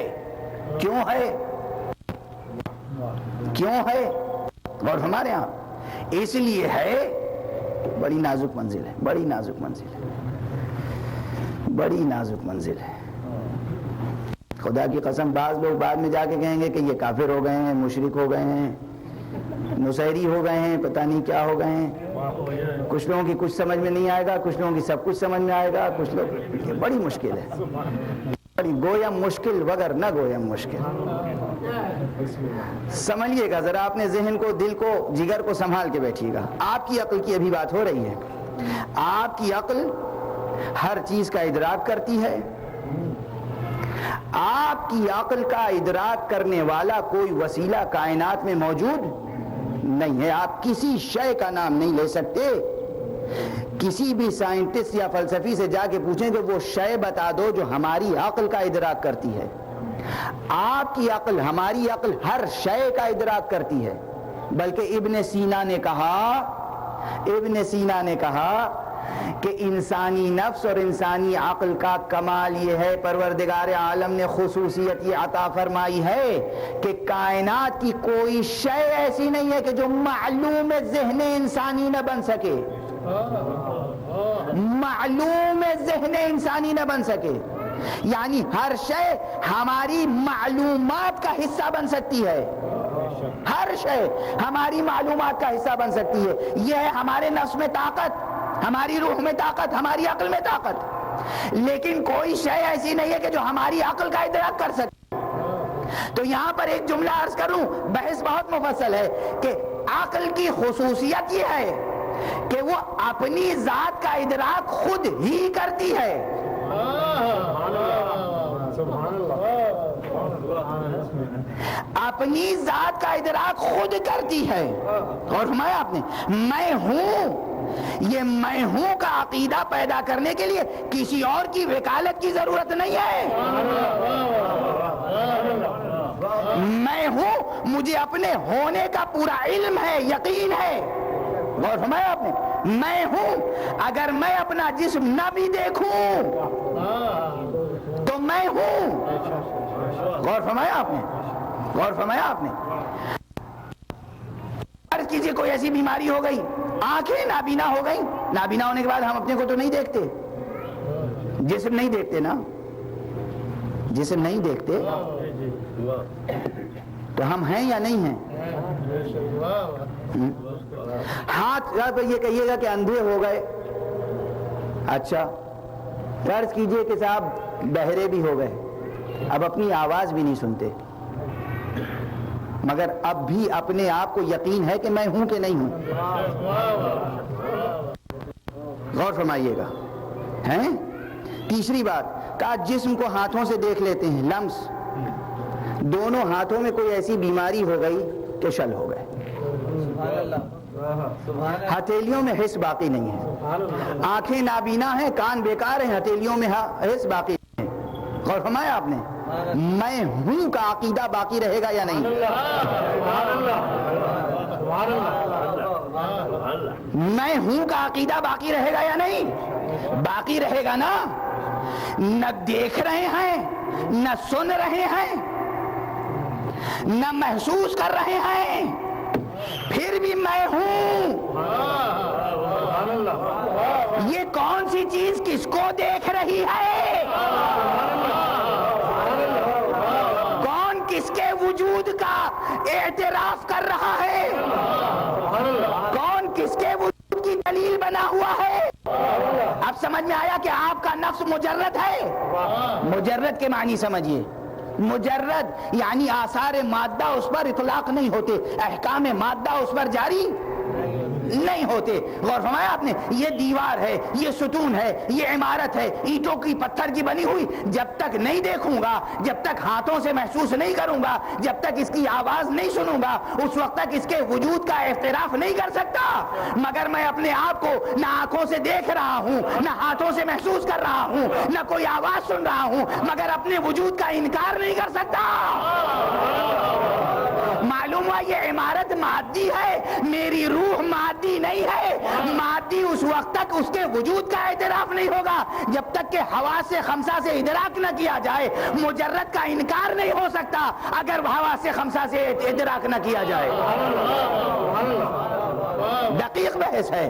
Speaker 3: کیوں ہے؟ کیوں ہے؟ اور ہمارے ہاں اس لیے ہے، بڑی نازک منزل ہے، بڑی نازک منزل ہے، بڑی نازک منزل ہے. خدا کی قسم بعض لوگ بعد میں جا کے کہیں گے کہ یہ کافر ہو گئے ہیں، مشرک ہو گئے ہیں، نصیری ہو گئے ہیں، پتہ نہیں کیا ہو گئے ہیں. کچھ لوگوں کی کچھ سمجھ میں نہیں آئے گا، کچھ لوگوں کی سب کچھ سمجھ میں آئے گا. کچھ لوگ، یہ بڑی مشکل ہے، بڑی گویم مشکل وگر نہ گویم مشکل. سمجھیے گا ذرا، اپنے ذہن کو، دل کو، جگر کو سنبھال کے بیٹھیے گا. آپ کی عقل کی ابھی بات ہو رہی ہے. آپ کی عقل ہر چیز کا ادراک کرتی ہے. آپ کی عقل کا ادراک کرنے والا کوئی وسیلہ کائنات میں موجود نہیں ہے. آپ کسی شے کا نام نہیں لے سکتے. کسی بھی سائنٹسٹ یا فلسفی سے جا کے پوچھیں کہ وہ شے بتا دو جو ہماری عقل کا ادراک کرتی ہے. آپ کی عقل، ہماری عقل ہر شے کا ادراک کرتی ہے. بلکہ ابن سینا نے کہا کہ انسانی نفس اور انسانی عقل کا کمال یہ ہے، پروردگار عالم نے خصوصیت یہ عطا فرمائی ہے کہ کائنات کی کوئی شے ایسی نہیں ہے کہ جو معلوم ذہن انسانی نہ بن سکے. معلوم ذہن انسانی نہ بن سکے، یعنی ہر شے ہماری معلومات کا حصہ بن سکتی ہے. ہر شے ہماری معلومات کا حصہ بن سکتی ہے. یہ ہے ہمارے نفس میں طاقت، ہماری روح میں طاقت، ہماری عقل میں طاقت. لیکن کوئی شے ایسی نہیں ہے کہ جو ہماری عقل کا ادراک کر سکے. تو یہاں پر ایک جملہ عرض کروں، بحث بہت مفصل ہے، کہ عقل کی خصوصیت یہ ہے کہ وہ اپنی ذات کا ادراک خود ہی کرتی ہے. اپنی ذات کا ادراک خود کرتی ہے. اور فرمایا آپ نے میں ہوں، یہ میں ہوں کا عقیدہ پیدا کرنے کے لیے کسی اور کی وکالت کی ضرورت نہیں ہے. میں ہوں، مجھے اپنے ہونے کا پورا علم ہے، یقین ہے. غور فرمایا آپ نے، میں ہوں. اگر میں اپنا جسم نہ بھی دیکھوں تو میں ہوں. غور فرمایا آپ نے، غور فرمایا آپ نے. فرض کیجئے کوئی ایسی بیماری ہو گئی، آنکھیں نابینا ہو گئی. نابینا ہونے کے بعد ہم اپنے کو تو نہیں دیکھتے، جسم نہیں دیکھتے نا، جسم نہیں دیکھتے، تو ہم ہیں یا نہیں ہیں؟ ہاتھ یہ کہیے گا کہ اندھے ہو گئے، اچھا فرض کیجئے کہ صاحب بہرے بھی ہو گئے، اب اپنی آواز بھی نہیں سنتے، مگر اب بھی اپنے آپ کو یقین ہے کہ میں ہوں کہ نہیں ہوں؟ غور فرمائیے گا. ہیں تیسری بات کہا جسم کو ہاتھوں سے دیکھ لیتے ہیں، لمس، دونوں ہاتھوں میں کوئی ایسی بیماری ہو گئی کہ شل ہو گئے، ہتھیلیوں میں حس باقی نہیں ہے، آنکھیں نابینا ہیں، کان بیکار ہیں، ہتھیلیوں میں حس باقی نہیں ہے. غور فرمایا آپ نے؟ میں ہوں کا عقیدہ باقی رہے گا یا نہیں؟ میں ہوں کا عقیدہ باقی رہے گا یا نہیں؟ باقی رہے گا نا. نہ دیکھ رہے ہیں، نہ سن رہے ہیں، نہ محسوس کر رہے ہیں، پھر بھی میں ہوں. یہ کون سی چیز کس کو دیکھ رہی ہے؟ کون کس کے وجود کا اعتراف کر رہا ہے؟ کون کس کے وجود کی دلیل بنا ہوا ہے؟ اب سمجھ میں آیا کہ آپ کا نفس مجرد ہے. مجرد کے معنی سمجھیے. مجرد یعنی آثار مادہ اس پر اطلاق نہیں ہوتے، احکام مادہ اس پر جاری نہیں ہوتے. غور فرمایا آپ نے؟ یہ دیوار ہے، یہ ستون ہے، یہ عمارت ہے، اینٹوں کی پتھر کی بنی ہوئی، جب تک نہیں دیکھوں گا، جب تک ہاتھوں سے محسوس نہیں کروں گا، جب تک اس کی آواز نہیں سنوں گا، اس وقت تک اس کے وجود کا اعتراف نہیں کر سکتا. مگر میں اپنے آپ کو نہ آنکھوں سے دیکھ رہا ہوں، نہ ہاتھوں سے محسوس کر رہا ہوں، نہ کوئی آواز سن رہا ہوں، مگر اپنے وجود کا انکار نہیں کر سکتا. معلوم ہوا یہ عمارت مادی ہے، میری روح مادی نہیں ہے. مادی اس وقت تک اس کے وجود کا اعتراف نہیں ہوگا جب تک کہ حواس خمسہ سے ادراک نہ کیا جائے. مجرد کا انکار نہیں ہو سکتا اگر حواس خمسہ سے ادراک نہ کیا جائے. دقیق بحث ہے،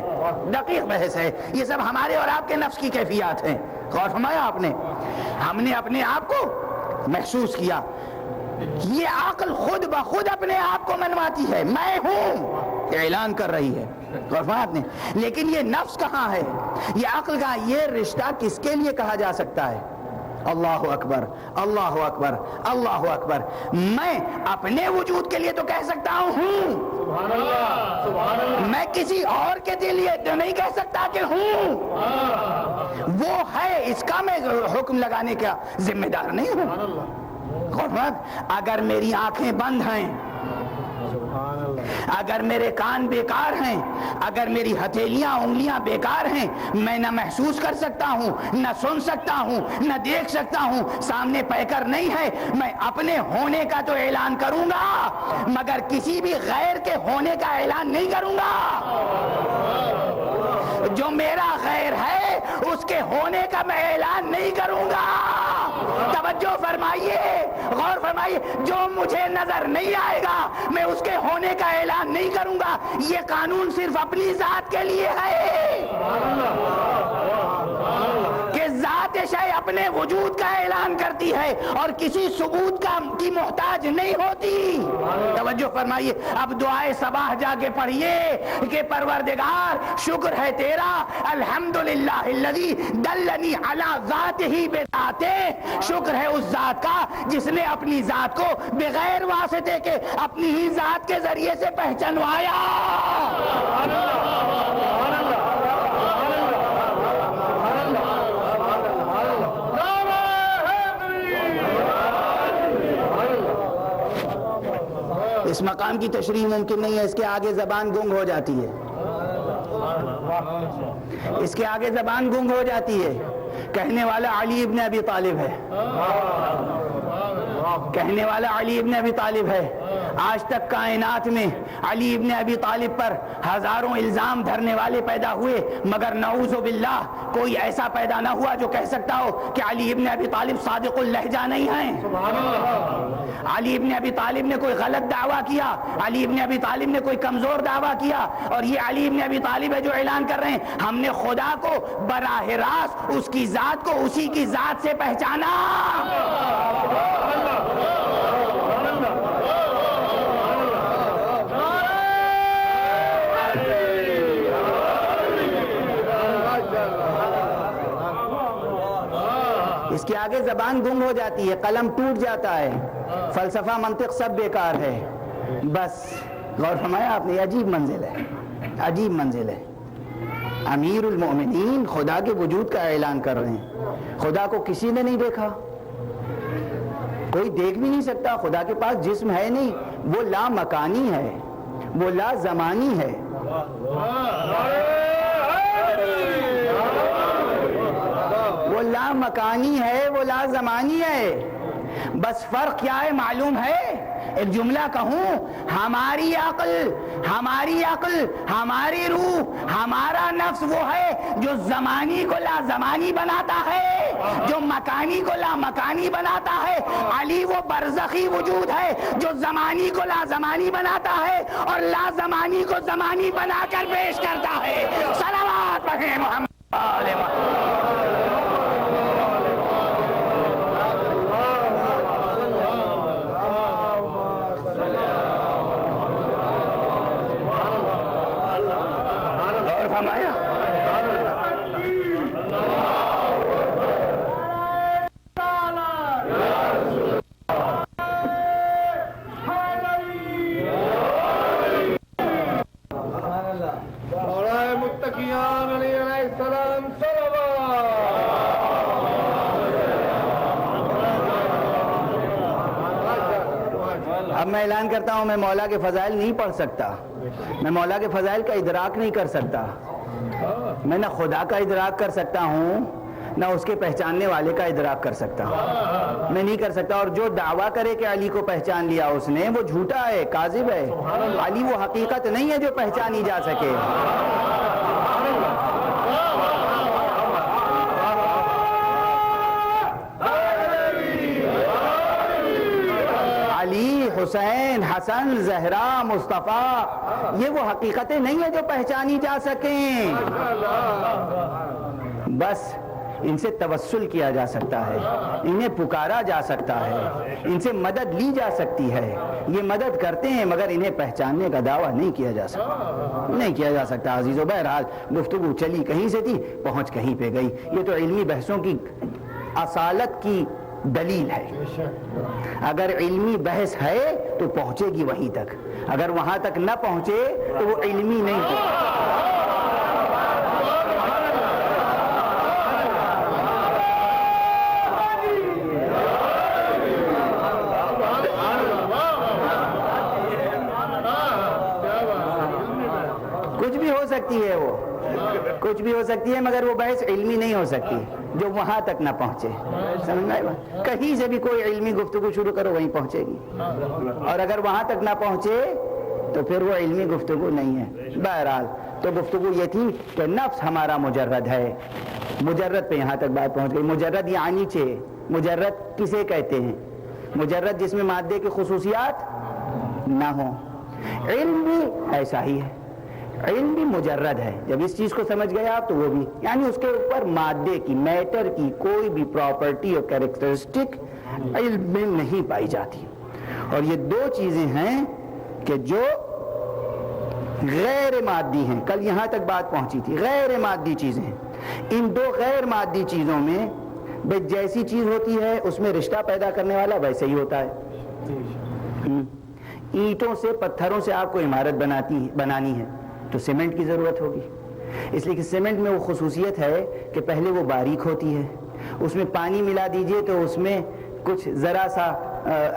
Speaker 3: دقیق بحث ہے. یہ سب ہمارے اور آپ کے نفس کی کیفیات ہیں. غور فرمایا آپ نے؟ ہم نے اپنے آپ کو محسوس کیا. یہ عقل خود بخود اپنے آپ کو منواتی ہے، میں ہوں اعلان کر رہی ہے. غور فرمایا آپ نے؟ لیکن یہ نفس کہاں ہے؟ یہ عقل کا یہ رشتہ کس کے لیے کہا جا سکتا ہے؟ اللہ اکبر، اللہ اکبر، اللہ اکبر. میں اپنے وجود کے لیے تو کہہ سکتا ہوں، میں کسی اور کے لیے تو نہیں کہہ سکتا کہ ہوں. وہ ہے، اس کا میں حکم لگانے کا ذمہ دار نہیں ہوں. اگر میری آنکھیں بند ہیں، اگر میرے کان بیکار ہیں، اگر میری ہتھیلیاں انگلیاں بیکار ہیں، میں نہ محسوس کر سکتا ہوں، نہ سن سکتا ہوں، نہ دیکھ سکتا ہوں، سامنے پیکر نہیں ہے، میں اپنے ہونے کا تو اعلان کروں گا مگر کسی بھی غیر کے ہونے کا اعلان نہیں کروں گا. جو میرا غیر ہے اس کے ہونے کا میں اعلان نہیں کروں گا. توجہ فرمائیے، غور فرمائیے. جو مجھے نظر نہیں آئے گا میں اس کے ہونے کا اعلان نہیں کروں گا. یہ قانون صرف اپنی ذات کے لیے ہے کہ ذات شے اپنے وجود کا اعلان کرتی ہے اور کسی ثبوت کی محتاج نہیں ہوتی. توجہ فرمائیے. اب دعائے صباح جا کے پڑھیے کہ پروردگار شکر ہے تیرا، الحمدللہ الذی دلنی علی ذاتہ بذاتہ. شکر ہے اس ذات کا جس نے اپنی ذات کو بغیر واسطے کے اپنی ہی ذات کے ذریعے سے پہچانوایا. اس مقام کی تشریح ممکن نہیں ہے، اس کے آگے زبان گنگ ہو جاتی ہے، اس کے آگے زبان گنگ ہو جاتی ہے. کہنے والا علی ابن ابی طالب ہے، کہنے والا علی ابن ابی طالب ہے. آج تک کائنات میں علی ابن ابی طالب پر ہزاروں الزام دھرنے والے پیدا ہوئے مگر نعوذ باللہ کوئی ایسا پیدا نہ ہوا جو کہہ سکتا ہو کہ علی ابن ابی طالب صادق اللہجہ نہیں ہیں. علی ابن ابی طالب نے کوئی غلط دعویٰ کیا، علی ابن ابی طالب نے کوئی کمزور دعویٰ کیا، اور یہ علی ابن ابی طالب ہے جو اعلان کر رہے ہیں ہم نے خدا کو براہ راست اس کی ذات کو اسی کی ذات سے پہچانا. اس کے آگے زبان گم ہو جاتی ہے، قلم ٹوٹ جاتا ہے، فلسفہ منطق سب بیکار ہے. بس غور فرمایا آپ نے، یہ عجیب منزل ہے، عجیب منزل ہے. امیر المومنین خدا کے وجود کا اعلان کر رہے ہیں. خدا کو کسی نے نہیں دیکھا، کوئی دیکھ بھی نہیں سکتا. خدا کے پاس جسم ہے نہیں، وہ لا مکانی ہے، وہ لا زمانی ہے. وہ لا مکانی ہے، وہ لا زمانی ہے. بس فرق کیا ہے معلوم ہے؟ ایک جملہ کہوں، ہماری عقل، ہماری روح، ہمارا نفس وہ ہے جو زمانی کو لا زمانی بناتا ہے، جو مکانی کو لا مکانی بناتا ہے. علی وہ برزخی وجود ہے جو زمانی کو لا زمانی بناتا ہے اور لا زمانی کو زمانی بنا کر پیش کرتا ہے. صلوات پڑھیں محمد علیہ فرمایا. اب میں اعلان کرتا ہوں، میں مولا کے فضائل نہیں پڑھ سکتا، میں مولا کے فضائل کا ادراک نہیں کر سکتا. میں نہ خدا کا ادراک کر سکتا ہوں، نہ اس کے پہچاننے والے کا ادراک کر سکتا ہوں. میں نہیں کر سکتا. اور جو دعویٰ کرے کہ علی کو پہچان لیا اس نے، وہ جھوٹا ہے، کاذب ہے. علی وہ حقیقت نہیں ہے جو پہچانی جا سکے. علی، حسین، حسن، زہرا، مصطفیٰ، یہ وہ حقیقتیں نہیں ہیں جو پہچانی جا سکیں. بس ان سے توسل کیا جا سکتا ہے، انہیں پکارا جا سکتا ہے، ان سے مدد لی جا سکتی ہے. یہ مدد کرتے ہیں مگر انہیں پہچاننے کا دعویٰ نہیں کیا جا سکتا، نہیں کیا جا سکتا. عزیزو، بہرحال گفتگو چلی کہیں سے تھی، پہنچ کہیں پہ گئی. یہ تو علمی بحثوں کی اصالت کی دلیل ہے. اگر علمی بحث ہے تو پہنچے گی وہیں تک، اگر وہاں تک نہ پہنچے تو وہ علمی نہیں ہے. کچھ بھی ہو سکتی ہے، وہ کچھ بھی ہو سکتی ہے، مگر وہ بحث علمی نہیں ہو سکتی جو وہاں تک نہ پہنچے. کہیں سے بھی کوئی علمی گفتگو شروع کرو وہیں پہنچے گی، اور اگر وہاں تک نہ پہنچے تو پھر وہ علمی گفتگو نہیں ہے. بہرحال تو گفتگو یہ تھی کہ نفس ہمارا مجرد ہے. مجرد پہ یہاں تک بات پہنچ گئی. مجرد یعنی مجرد کسے کہتے ہیں؟ مجرد جس میں مادے کی خصوصیات نہ ہوں. علم بھی ایسا ہی ہے، علم بھی مجرد ہے. جب اس چیز کو سمجھ گئے آپ تو وہ بھی، یعنی اس کے اوپر مادے کی، میٹر کی کوئی بھی پراپرٹی اور کیریکٹرسٹک علم میں نہیں پائی جاتی. اور یہ دو چیزیں ہیں کہ جو غیر مادی ہیں. کل یہاں تک بات پہنچی تھی، غیر مادی چیزیں. ان دو غیر مادی چیزوں میں بھئی جیسی چیز ہوتی ہے اس میں رشتہ پیدا کرنے والا ویسے ہی ہوتا ہے. اینٹوں سے، پتھروں سے آپ کو عمارت بنانی ہے تو سیمنٹ کی ضرورت ہوگی. اس لیے کہ سیمنٹ میں وہ خصوصیت ہے کہ پہلے وہ باریک ہوتی ہے، اس میں پانی ملا دیجئے تو اس میں کچھ ذرا سا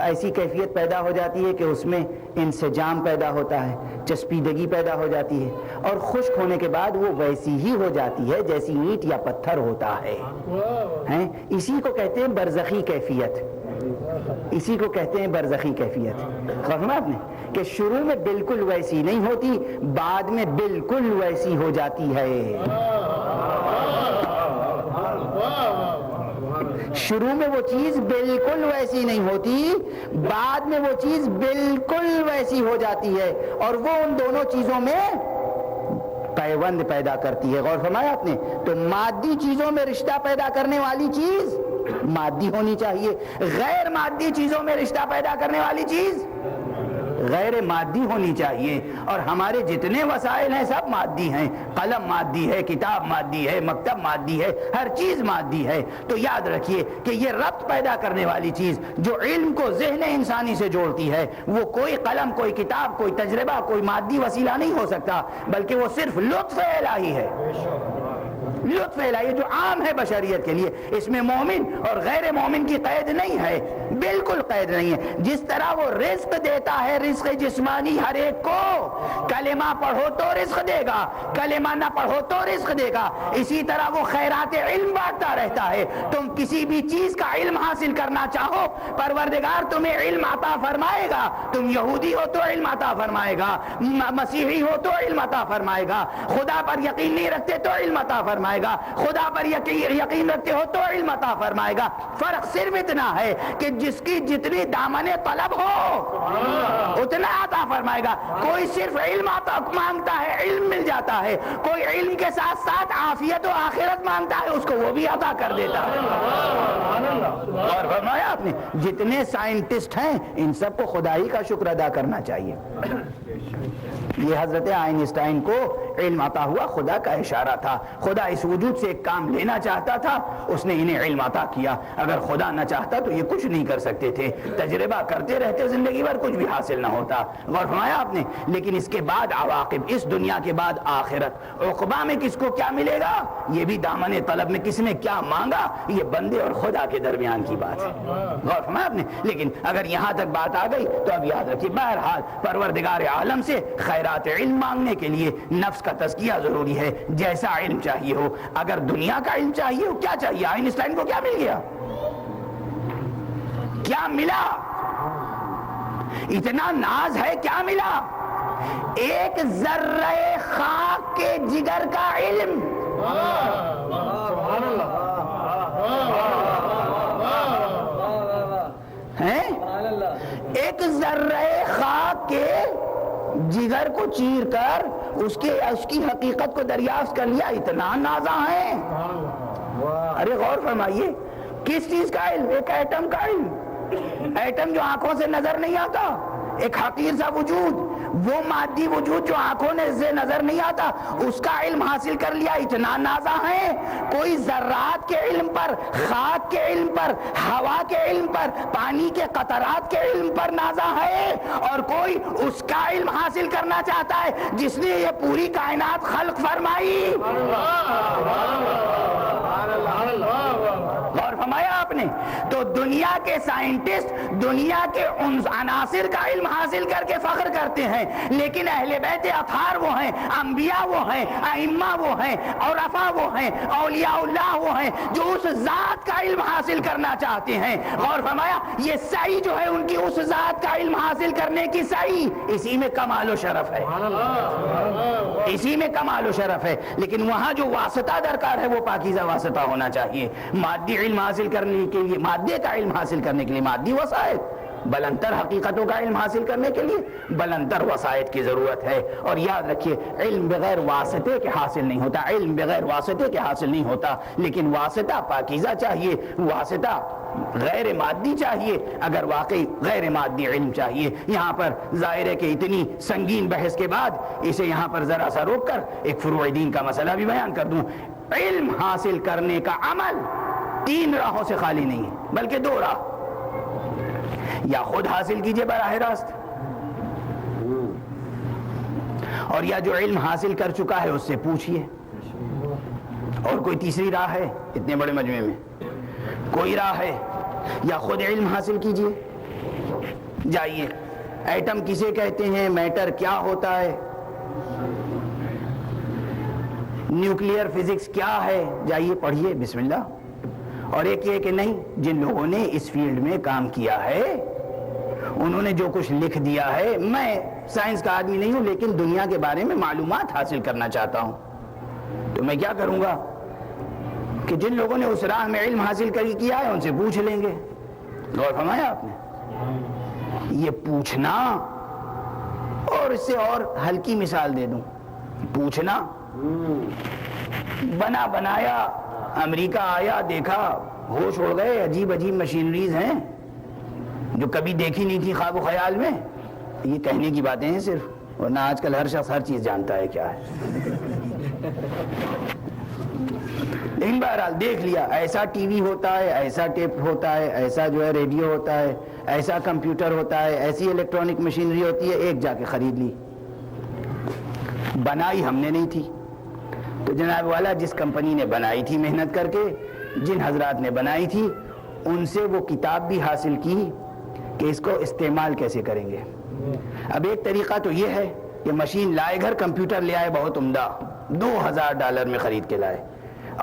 Speaker 3: ایسی کیفیت پیدا ہو جاتی ہے کہ اس میں انسجام پیدا ہوتا ہے، چسپیدگی پیدا ہو جاتی ہے، اور خشک ہونے کے بعد وہ ویسی ہی ہو جاتی ہے جیسی اینٹ یا پتھر ہوتا ہے. اسی کو کہتے ہیں برزخی کیفیت. اسی کو کہتے ہیں برزخی کیفیت. سمجھا آپ نے کہ شروع میں بالکل ویسی نہیں ہوتی، بعد میں بالکل ویسی ہو جاتی ہے. شروع میں وہ چیز بالکل ویسی نہیں ہوتی، بعد میں وہ چیز بالکل ویسی ہو جاتی ہے، اور وہ ان دونوں چیزوں میں پیوند پیدا کرتی ہے. غور فرمایا آپ نے؟ تو مادی چیزوں میں رشتہ پیدا کرنے والی چیز مادی ہونی چاہیے، غیر مادی چیزوں میں رشتہ پیدا کرنے والی چیز غیر مادی ہونی چاہیے، اور ہمارے جتنے وسائل ہیں سب مادی ہیں، قلم مادی ہے، کتاب مادی ہے، مکتب مادی ہے، ہر چیز مادی ہے۔ تو یاد رکھیے کہ یہ ربط پیدا کرنے والی چیز جو علم کو ذہن انسانی سے جوڑتی ہے، وہ کوئی قلم، کوئی کتاب، کوئی تجربہ، کوئی مادی وسیلہ نہیں ہو سکتا، بلکہ وہ صرف لطف الہی ہے، لطف الہی جو عام ہے بشریت کے لیے۔ اس میں مومن اور غیر مومن کی قید نہیں ہے، بالکل قید نہیں ہے۔ جس طرح وہ رزق دیتا ہے، رزق جسمانی ہر ایک کو، کلمہ پڑھو تو رزق دے گا، کلمہ نہ پڑھو تو رزق دے گا، اسی طرح وہ خیرات علم بانٹتا رہتا ہے۔ تم کسی بھی چیز کا علم حاصل کرنا چاہو، پروردگار تمہیں علم عطا فرمائے گا۔ تم یہودی ہو تو علم عطا فرمائے گا، مسیحی ہو تو علم عطا فرمائے گا، خدا پر یقین نہیں رکھتے تو علم عطا فرمائے گا، خدا پر یقین رکھتے ہو تو علم عطا فرمائے گا۔ فرق صرف اتنا ہے کہ جس کی جتنی دامن طلب ہو اتنا عطا فرمائے گا۔ کوئی صرف علم عطا مانگتا ہے، علم مل جاتا ہے، کوئی علم کے ساتھ ساتھ عافیت و آخرت مانگتا ہے، اس کو وہ بھی عطا کر دیتا ہے۔ اور فرمایا آپ نے جتنے سائنٹسٹ ہیں ان سب کو خدائی کا شکر ادا کرنا چاہیے۔ یہ حضرت آئنسٹائن کو علم عطا ہوا خدا کا اشارہ تھا، خدا اس وجود سے ایک کام لینا چاہتا تھا، اس نے انہیں علم عطا کیا۔ اگر خدا نہ چاہتا تو یہ کچھ نہیں کر سکتے تھے، تجربہ کرتے رہتے زندگی بھر، کچھ بھی حاصل نہ ہوتا۔ غور فرمایا آپ نے۔ لیکن اس کے بعد عواقب، اس دنیا کے بعد آخرت، عقبہ میں کس کو کیا ملے گا، یہ بھی دامن طلب میں کس نے کیا مانگا، یہ بندے اور خدا کے درمیان کی بات ہے۔ غور فرمایا آپ نے۔ لیکن اگر یہاں تک بات آ گئی تو اب یاد رکھیے، بہرحال پروردگار عالم سے خیرات علم مانگنے کے لیے نفس کا تزکیہ ضروری ہے، جیسا علم چاہیے ہو۔ اگر دنیا کا علم چاہیے ہو، کیا چاہیے؟ آئنسٹائن کو کیا مل گیا؟ کیا ملا؟ اتنا ناز ہے، کیا ملا؟ ایک ذرہ خاک کے جگر کا علم۔ ایک ذرہ خاک کے جگر کو چیر کر اس کی حقیقت کو دریافت کر لیا، اتنا نازا ہے۔ ارے غور فرمائیے، کس چیز کا علم؟ ایک ایٹم کا علم۔ ایٹم جو آنکھوں سے نظر نہیں آتا، ایک حقیر سا وجود، وہ مادی وجود جو آنکھوں سے نظر نہیں آتا، اس کا علم حاصل کر لیا، اتنا نازا ہے۔ کوئی ذرات کے علم پر، خاک کے علم پر، ہوا کے علم پر، پانی کے قطرات کے علم پر نازا ہے، اور کوئی اس کا علم حاصل کرنا چاہتا ہے جس نے یہ پوری کائنات خلق فرمائی۔ اور فرمایا آپ نے تو دنیا کے سائنٹسٹ دنیا کے ان عناصر کا علم حاصل کر کے فخر کرتے ہیں، لیکن اہل بیت اطہار وہ ہیں، انبیاء وہ ہیں، ائمہ وہ ہیں، عرفاء وہ ہیں، اولیاء اللہ وہ ہیں جو اس ذات کا علم حاصل کرنا چاہتے ہیں۔ اور فرمایا یہ سعی جو ہے ان کی اس ذات کا علم حاصل کرنے کی سعی، اسی میں کمال و شرف ہے، اسی میں کمال و شرف ہے۔ لیکن وہاں جو واسطہ درکار ہے وہ پاکیزہ واسطہ ہونا چاہیے۔ مادی علم حاصل کرنے کے لیے، مادے کا علم حاصل کرنے کے لیے مادی وسائل، بلندتر حقیقتوں کا علم حاصل کرنے کے لیے بلندتر وسائل کی ضرورت ہے۔ اور یاد رکھیے علم بغیر واسطے کے حاصل نہیں ہوتا، علم بغیر واسطے کے حاصل نہیں ہوتا، لیکن واسطہ پاکیزہ چاہیے، واسطہ غیر مادی چاہیے، اگر واقعی غیر مادی علم چاہیے۔ یہاں پر ظاہر ہے کہ اتنی سنگین بحث کے بعد اسے یہاں پر ذرا سا روک کر ایک فروع دین کا مسئلہ بھی بیان کر دوں۔ علم حاصل کرنے کا عمل 3 راہوں سے خالی نہیں ہے، بلکہ 2 راہ۔ یا خود حاصل کیجئے براہ راست، اور یا جو علم حاصل کر چکا ہے اس سے پوچھئے، اور کوئی تیسری راہ ہے؟ اتنے بڑے مجمع میں کوئی راہ ہے؟ یا خود علم حاصل کیجئے، جائیے ایٹم کسے کہتے ہیں، میٹر کیا ہوتا ہے، نیوکلیئر فزکس کیا ہے، جائیے پڑھیے، بسم اللہ۔ اور ایک یہ کہ نہیں، جن لوگوں نے اس فیلڈ میں کام کیا ہے انہوں نے جو کچھ لکھ دیا ہے، میں سائنس کا آدمی نہیں ہوں لیکن دنیا کے بارے میں معلومات حاصل کرنا چاہتا ہوں، تو میں کیا کروں گا کہ جن لوگوں نے اس راہ میں علم حاصل کیا ہے ان سے پوچھ لیں گے۔ غور فرمایا آپ نے؟ یہ پوچھنا، اور اس سے اور ہلکی مثال دے دوں، پوچھنا بنا بنایا امریکہ آیا، دیکھا، ہوش اڑ گئے، عجیب عجیب مشینریز ہیں جو کبھی دیکھی نہیں تھی خواب و خیال میں، یہ کہنے کی باتیں ہیں صرف، ورنہ آج کل ہر شخص ہر چیز جانتا ہے کیا ہے. لیکن بہرحال دیکھ لیا، ایسا ٹی وی ہوتا ہے، ایسا ٹیپ ہوتا ہے، ایسا جو ہے ریڈیو ہوتا ہے، ایسا کمپیوٹر ہوتا ہے، ایسی الیکٹرانک مشینری ہوتی ہے، ایک جا کے خرید لی. بنائی ہم نے نہیں تھی. تو جناب والا جس کمپنی نے بنائی تھی محنت کر کے، جن حضرات نے بنائی تھی، ان سے وہ کتاب بھی حاصل کی کہ اس کو استعمال کیسے کریں گے. اب ایک طریقہ تو یہ ہے کہ مشین لائے گھر، کمپیوٹر لے آئے بہت عمدہ، $2000 میں خرید کے لائے،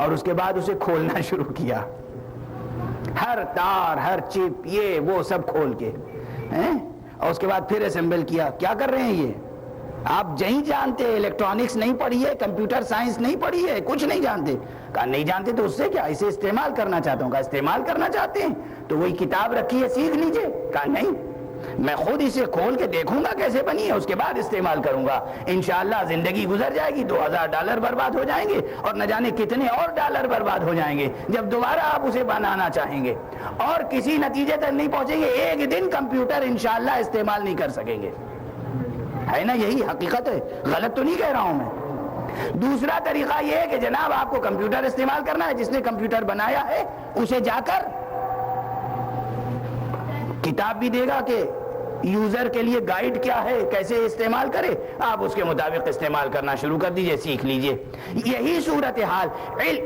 Speaker 3: اور اس کے بعد اسے کھولنا شروع کیا، ہر تار، ہر چپ، یہ وہ سب کھول کے، اور اس کے بعد پھر اسمبل کیا. کیا کر رہے ہیں یہ؟ آپ نہیں جانتے، الیکٹرانکس نہیں پڑھی ہے، کمپیوٹر سائنس نہیں پڑھی ہے، کچھ نہیں جانتے. کہا نہیں جانتے تو اس سے کیا، اسے استعمال کرنا چاہتا ہوں. کہا استعمال کرنا چاہتے ہیں تو وہی کتاب رکھی ہے، سیکھ لیجئے. کہا نہیں، میں خود اسے کھول کے دیکھوں گا کیسے بنی ہے، اس کے بعد استعمال کروں گا. انشاءاللہ زندگی گزر جائے گی، $2000 برباد ہو جائیں گے، اور نہ جانے کتنے اور ڈالر برباد ہو جائیں گے جب دوبارہ آپ اسے بنانا چاہیں گے، اور کسی نتیجے تک نہیں پہنچیں گے. ایک دن کمپیوٹر انشاءاللہ استعمال نہیں کر سکیں گے. ہے نا، یہی حقیقت ہے، غلط تو نہیں کہہ رہا ہوں میں. دوسرا طریقہ یہ ہے کہ جناب آپ کو کمپیوٹر استعمال کرنا ہے، جس نے کمپیوٹر بنایا ہے اسے جا کر کتاب بھی دے گا کہ یوزر کے لیے گائیڈ کیا ہے، کیسے استعمال کرے، آپ اس کے مطابق استعمال کرنا شروع کر دیجئے، سیکھ لیجئے. یہی صورتحال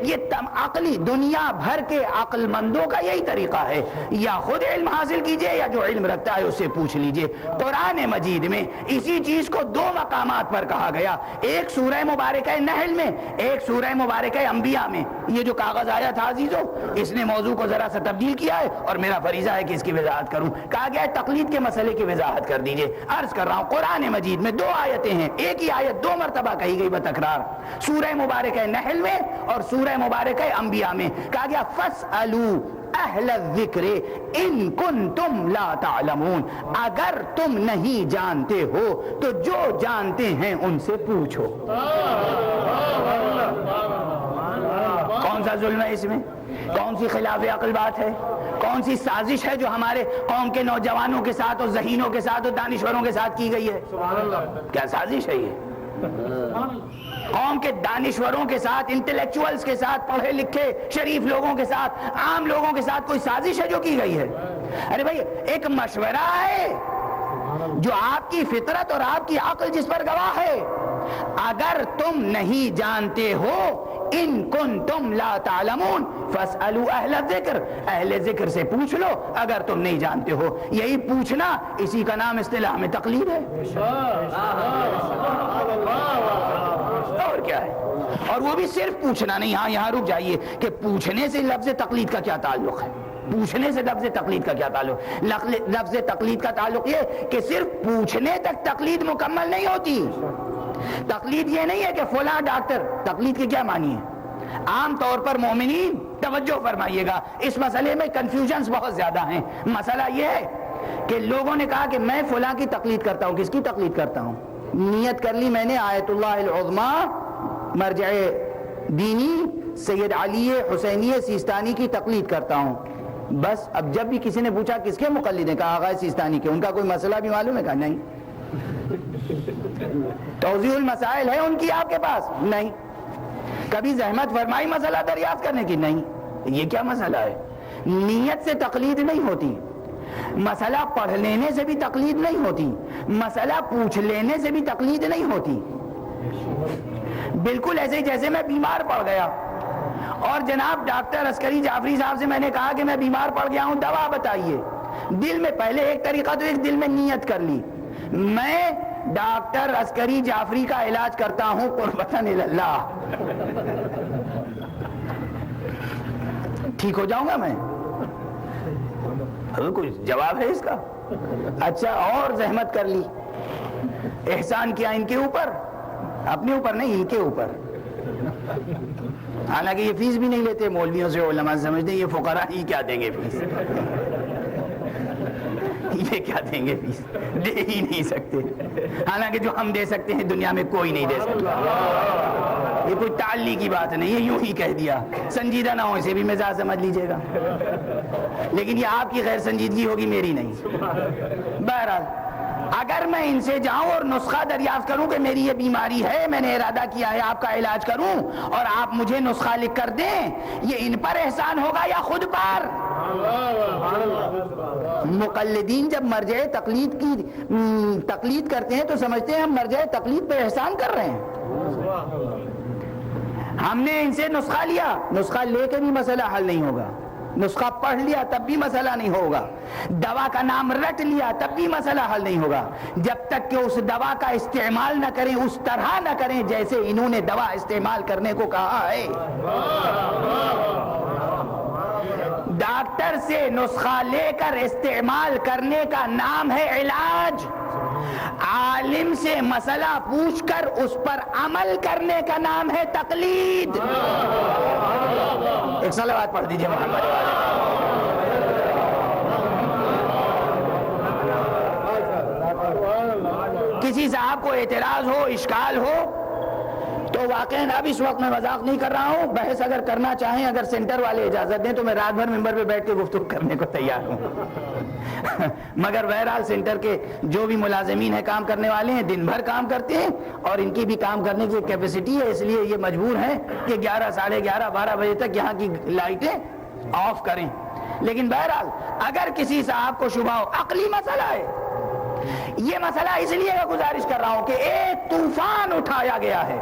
Speaker 3: یہ عقلی دنیا بھر کے عقل مندوں کا یہی طریقہ ہے. یا خود علم حاصل کیجئے، یا جو علم رکھتا ہے اس سے پوچھ لیجئے. قرآن مجید میں اسی چیز کو 2 مقامات پر کہا گیا، ایک سورہ مبارکہ نحل میں، ایک سورہ مبارکہ انبیاء میں. یہ جو کاغذ آیا تھا عزیزو، اس نے موضوع کو ذرا سا تبدیل کیا ہے، اور میرا فریضہ ہے کہ اس کی وضاحت کروں. کہا گیا ہے تقلید کے مسئلے کی وضاحت کر دیجئے. عرض کر رہا ہوں، قرآن مجید میں 2 آیتیں ہیں، ایک ہی آیت 2 مرتبہ کہی گئی بتکرار، سورہ مبارکہ نحل میں اور سورہ مبارکہ انبیاء میں. کہا گیا فَاسْأَلُوا اہل الذکر ان کنتم لا تعلمون، اگر تم نہیں جانتے ہو تو جو جانتے ہیں ان سے پوچھو. کون سا ظلم ہے اس میں؟ کون سی خلاف عقل بات ہے؟ کون سی سازش ہے جو ہمارے قوم کے نوجوانوں کے ساتھ اور ذہینوں کے ساتھ اور دانشوروں کے ساتھ کی گئی ہے؟ کیا سازش ہے یہ؟ قوم کے دانشوروں کے ساتھ، انٹلیکچوئلز کے ساتھ، پڑھے لکھے شریف لوگوں کے ساتھ، عام لوگوں کے ساتھ کوئی سازش ہے جو کی گئی ہے؟ ارے بھائی ایک مشورہ ہے جو آپ کی فطرت اور آپ کی عقل جس پر گواہ ہے. اگر تم نہیں جانتے ہو، ان کنتم لا تعلمون فاسألوا اہل الذکر، اہل ذکر سے پوچھ لو اگر تم نہیں جانتے ہو. یہی پوچھنا، اسی کا نام اصطلاح میں تقلید ہے. اور کیا ہے؟ اور وہ بھی صرف پوچھنا نہیں. ہاں یہاں رک جائیے کہ پوچھنے سے لفظ تقلید کا کیا تعلق ہے؟ پوچھنے سے لفظ تقلید کا کیا تعلق؟ لفظ تقلید کا تعلق یہ کہ صرف پوچھنے تک تقلید مکمل نہیں ہوتی. تقلید یہ نہیں ہے کہ فلاں ڈاکٹر، تقلید کے کیا معنی ہے؟ عام طور پر مومنین توجہ فرمائیے گا، اس مسئلے میں کنفیوژنز بہت زیادہ ہیں. مسئلہ یہ ہے کہ لوگوں نے کہا کہ میں فلاں کی تقلید کرتا ہوں. کس کی تقلید کرتا ہوں؟ نیت کر لی میں نے آیت اللہ العظمی مرجع دینی سید علی حسینی سیستانی کی تقلید کرتا ہوں. بس اب جب بھی کسی نے پوچھا کس کے مقلد ہیں، کہا آغا سیستانی کے. ان کا کوئی مسئلہ بھی معلوم ہے؟ کہا نہیں. توضیح المسائل ہے ان کی آپ کے پاس؟ نہیں. کبھی زحمت فرمائی مسئلہ دریافت کرنے کی؟ نہیں. یہ کیا مسئلہ ہے؟ نیت سے تقلید نہیں ہوتی، مسئلہ پڑھ لینے سے بھی تقلید نہیں ہوتی، مسئلہ پوچھ لینے سے بھی تقلید نہیں ہوتی. بالکل ایسے جیسے میں بیمار پڑ گیا اور جناب ڈاکٹر عسکری جعفری صاحب سے میں نے کہا کہ میں بیمار پڑ گیا ہوں، دوا بتائیے. دل میں پہلے ایک طریقہ تو ایک دل میں نیت کر لی، میں ڈاکٹر عسکری جعفری کا علاج کرتا ہوں قربتاً اللہ، ٹھیک ہو جاؤں گا میں. کوئی جواب ہے اس کا؟ اچھا اور زحمت کر لی، احسان کیا ان کے اوپر، اپنے اوپر نہیں ان کے اوپر. حالانکہ یہ فیس بھی نہیں لیتے مولویوں سے، علماء سمجھتے ہیں یہ فقراء ہی کیا دیں گے فیس، یہ کیا دیں گے فیس، دے ہی نہیں سکتے. حالانکہ جو ہم دے سکتے ہیں دنیا میں کوئی نہیں دے سکتا. یہ کوئی تعلی کی بات نہیں، یہ یوں ہی کہہ دیا. سنجیدہ نہ ہو اسے بھی مزاج سمجھ لیجئے گا، لیکن یہ آپ کی غیر سنجیدگی ہوگی، میری نہیں. بہرحال اگر میں ان سے جاؤں اور نسخہ دریافت کروں کہ میری یہ بیماری ہے، میں نے ارادہ کیا ہے آپ کا علاج کروں، اور آپ مجھے نسخہ لکھ کر دیں، یہ ان پر احسان ہوگا یا خود پر؟ مقلدین جب مرجع تقلید کرتے ہیں تو سمجھتے ہیں ہم مرجع تقلید پہ احسان کر رہے ہیں۔ ہم نے ان سے نسخہ لیا، نسخہ لے کے بھی مسئلہ حل نہیں ہوگا، نسخہ پڑھ لیا تب بھی مسئلہ نہیں ہوگا، دوا کا نام رٹ لیا تب بھی مسئلہ حل نہیں ہوگا، جب تک کہ اس دوا کا استعمال نہ کریں، اس طرح نہ کریں جیسے انہوں نے دوا استعمال کرنے کو کہا ہے۔ ڈاکٹر سے نسخہ لے کر استعمال کرنے کا نام ہے علاج، عالم سے مسئلہ پوچھ کر اس پر عمل کرنے کا نام ہے تقلید۔ ایک صلوات پڑھ دیجئے محمد والے۔ کسی صاحب کو اعتراض ہو، اشکال ہو تو واقعاً اب اس وقت میں مذاق نہیں کر رہا ہوں، بحث اگر کرنا چاہیں، اگر سینٹر والے اجازت دیں تو میں رات بھر ممبر پہ بیٹھ کے گفتگو کرنے کو تیار ہوں۔ مگر بہرحال سینٹر کے جو بھی ملازمین ہیں، کام کرنے والے ہیں، دن بھر کام کرتے ہیں اور ان کی بھی کام کرنے کی کیپیسٹی ہے، اس لیے یہ مجبور ہیں کہ 11، 11:30، 12 بجے تک یہاں کی لائٹیں آف کریں۔ لیکن بہرحال اگر کسی صاحب کو شبہ ہو، عقلی مسئلہ ہے، یہ مسئلہ اس لیے میں گزارش کر رہا ہوں کہ ایک طوفان اٹھایا گیا ہے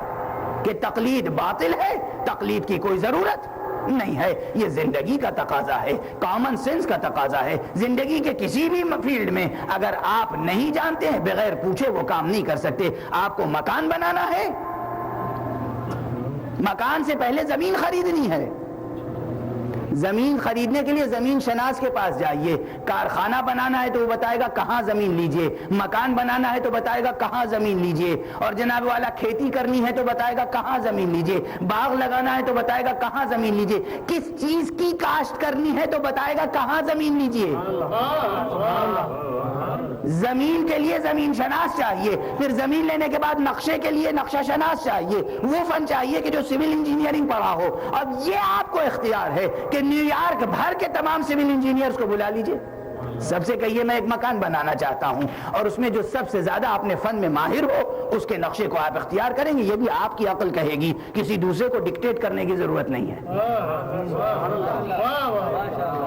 Speaker 3: کہ تقلید باطل ہے، تقلید کی کوئی ضرورت نہیں ہے، یہ زندگی کا تقاضا ہے، کامن سینس کا تقاضا ہے۔ زندگی کے کسی بھی فیلڈ میں اگر آپ نہیں جانتے ہیں، بغیر پوچھے وہ کام نہیں کر سکتے۔ آپ کو مکان بنانا ہے، مکان سے پہلے زمین خریدنی ہے، زمین خریدنے کے لیے زمین شناس کے پاس جائیے، کارخانہ بنانا ہے تو وہ بتائے گا کہاں زمین لیجئے، مکان بنانا ہے تو بتائے گا کہاں زمین لیجئے، اور جناب والا کھیتی کرنی ہے تو بتائے گا کہاں زمین لیجئے، باغ لگانا ہے تو بتائے گا کہاں زمین لیجئے، کس چیز کی کاشت کرنی ہے تو بتائے گا کہاں زمین لیجئے۔ زمین کے لیے زمین شناس چاہیے، پھر زمین لینے کے بعد نقشے کے لیے نقشہ شناس چاہیے، وہ فن چاہیے کہ جو سول انجینئرنگ پڑھا ہو۔ اب یہ آپ کو اختیار ہے کہ نیو یارک بھر کے تمام سول انجینئرز کو بلا لیجئے، سب سے کہیے میں ایک مکان بنانا چاہتا ہوں، اور اس میں جو سب سے زیادہ اپنے فن میں ماہر ہو اس کے نقشے کو آپ اختیار کریں گے۔ یہ بھی آپ کی عقل کہے گی، کسی دوسرے کو ڈکٹیٹ کرنے کی ضرورت نہیں ہے،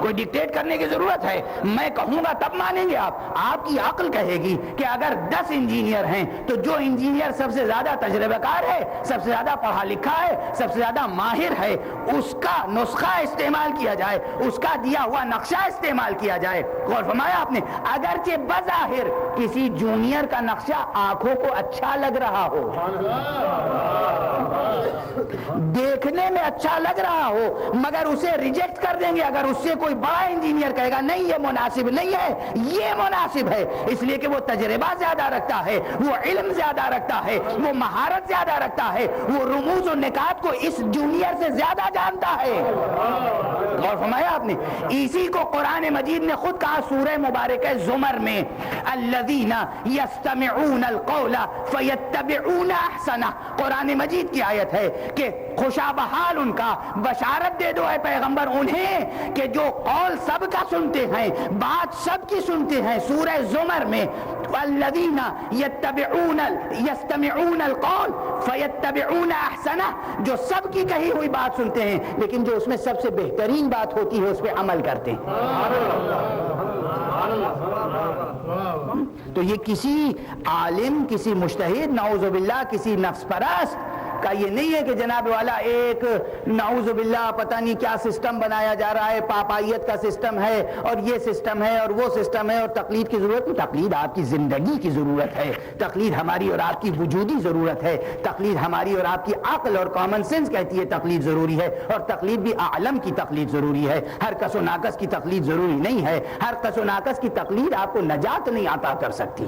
Speaker 3: کوئی ڈکٹیٹ کرنے کی ضرورت ہے، میں کہوں گا تب مانیں گے آپ کی عقل کہے گی کہ اگر 10 انجینئر ہیں تو جو انجینئر سب سے زیادہ تجربہ کار ہے، سب سے زیادہ پڑھا لکھا ہے، سب سے زیادہ ماہر ہے، اس کا نسخہ استعمال کیا جائے، اس کا دیا ہوا نقشہ استعمال کیا جائے۔ غور فرمایا آپ نے، اگرچہ بظاہر کسی جونیئر کا نقشہ آنکھوں کو اچھا لگ رہا ہو، دیکھنے میں اچھا لگ رہا ہو، مگر اسے ریجیکٹ کر دیں گے اگر اس سے کوئی بڑا انجینئر کہے گا نہیں یہ مناسب نہیں ہے، یہ مناسب ہے، اس لیے کہ وہ تجربہ زیادہ رکھتا ہے، وہ علم زیادہ رکھتا ہے، وہ مہارت زیادہ رکھتا ہے، وہ رموز و نکات کو اس جونیئر سے زیادہ جانتا ہے۔ غور فرمایا آپ نے، اسی کو قرآن مجید نے خود کہا سورہ مبارکہ زمر میں، الذین یستمعون القول فیتبعون احسنہ، قرآن مجید کی آیت ہے کہ خوشا بحال ان کا، بشارت دے دو اے پیغمبر انہیں کہ جو قول سب کا سنتے ہیں، بات سب کی سنتے ہیں۔ سورہ زمر میں الذین یستمعون القول فیتبعون احسنہ، جو سب کی کہی ہوئی بات سنتے ہیں لیکن جو اس میں سب سے بہترین بات ہوتی ہے اس پہ عمل کرتے ہیں۔ تو یہ کسی عالم، کسی مجتہد، نعوذ باللہ کسی نفس پرست کا یہ نہیں ہے کہ جناب والا ایک نعوذ باللہ پتہ نہیں کیا سسٹم بنایا جا رہا ہے، پاپائیت کا سسٹم ہے اور یہ سسٹم ہے اور وہ سسٹم ہے اور تقلید کی ضرورت نہیں۔ تقلید آپ کی زندگی کی ضرورت ہے، تقلید ہماری اور آپ کی وجودی ضرورت ہے، تقلید ہماری اور آپ کی عقل اور کامن سینس کہتی ہے تقلید ضروری ہے، اور تقلید بھی عالم کی تقلید ضروری ہے، ہر کس و ناقص کی تقلید ضروری نہیں ہے۔ ہر کس و ناقص کی تقلید آپ کو نجات نہیں عطا کر سکتی۔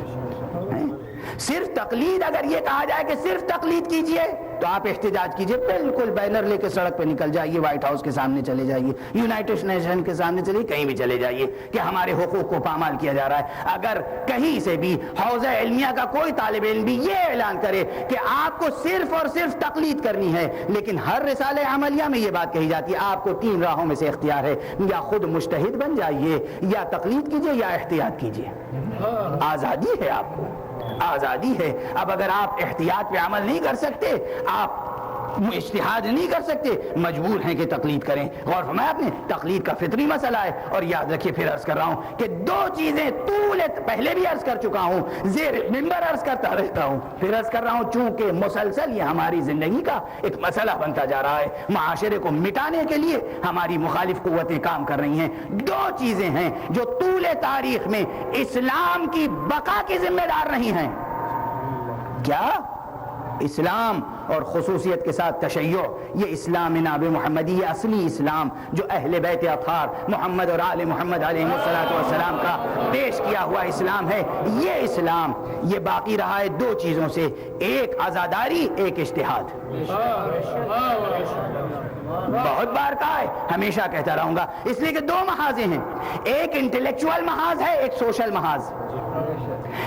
Speaker 3: صرف تقلید، اگر یہ کہا جائے کہ صرف تقلید کیجئے تو آپ احتجاج کیجئے، بالکل بینر لے کے سڑک پہ نکل جائیے، وائٹ ہاؤس کے سامنے چلے جائیے، یونائٹڈ نیشن کے سامنے چلیے، کہیں بھی چلے جائیے کہ ہمارے حقوق کو پامال کیا جا رہا ہے۔ اگر کہیں سے بھی حوزہ علمیہ کا کوئی طالب علم بھی یہ اعلان کرے کہ آپ کو صرف اور صرف تقلید کرنی ہے، لیکن ہر رسالہ عملیہ میں یہ بات کہی جاتی ہے آپ کو 3 راہوں میں سے اختیار ہے، یا خود مجتہد بن جائیے، یا تقلید کیجئے، یا احتیاط کیجئے۔ آزادی ہے آپ کو، آزادی ہے۔ اب اگر آپ احتیاط پہ عمل نہیں کر سکتے، آپ اجتہاد نہیں کر سکتے، مجبور ہیں کہ تقلید کریں۔ غور فرمایا آپ نے، تقلید کا فطری مسئلہ ہے۔ اور یاد رکھیے، پھر عرض کر رہا ہوں کہ 2 چیزیں پہلے بھی عرض کر چکا ہوں، زیر منبر عرض کرتا رہتا ہوں، پھر عرض کر رہا ہوں، چونکہ مسلسل یہ ہماری زندگی کا ایک مسئلہ بنتا جا رہا ہے، معاشرے کو مٹانے کے لیے ہماری مخالف قوتیں کام کر رہی ہیں۔ 2 چیزیں ہیں جو طول تاریخ میں اسلام کی بقا کی ذمہ دار نہیں ہیں۔ کیا؟ اسلام، اور خصوصیت کے ساتھ تشیع۔ یہ اسلام ناب محمدی، یہ اصلی اسلام جو اہل بیت اطہار محمد اور آل محمد علیہ السلام کا پیش کیا ہوا اسلام ہے۔ یہ اسلام یہ باقی رہا ہے 2 چیزوں سے، ایک عزاداری، ایک اجتہاد۔ بہت بار کہا ہے، ہمیشہ کہتا رہوں گا، اس لیے کہ 2 محاذ ہیں، ایک انٹلیکچوئل محاذ ہے، ایک سوشل محاذ،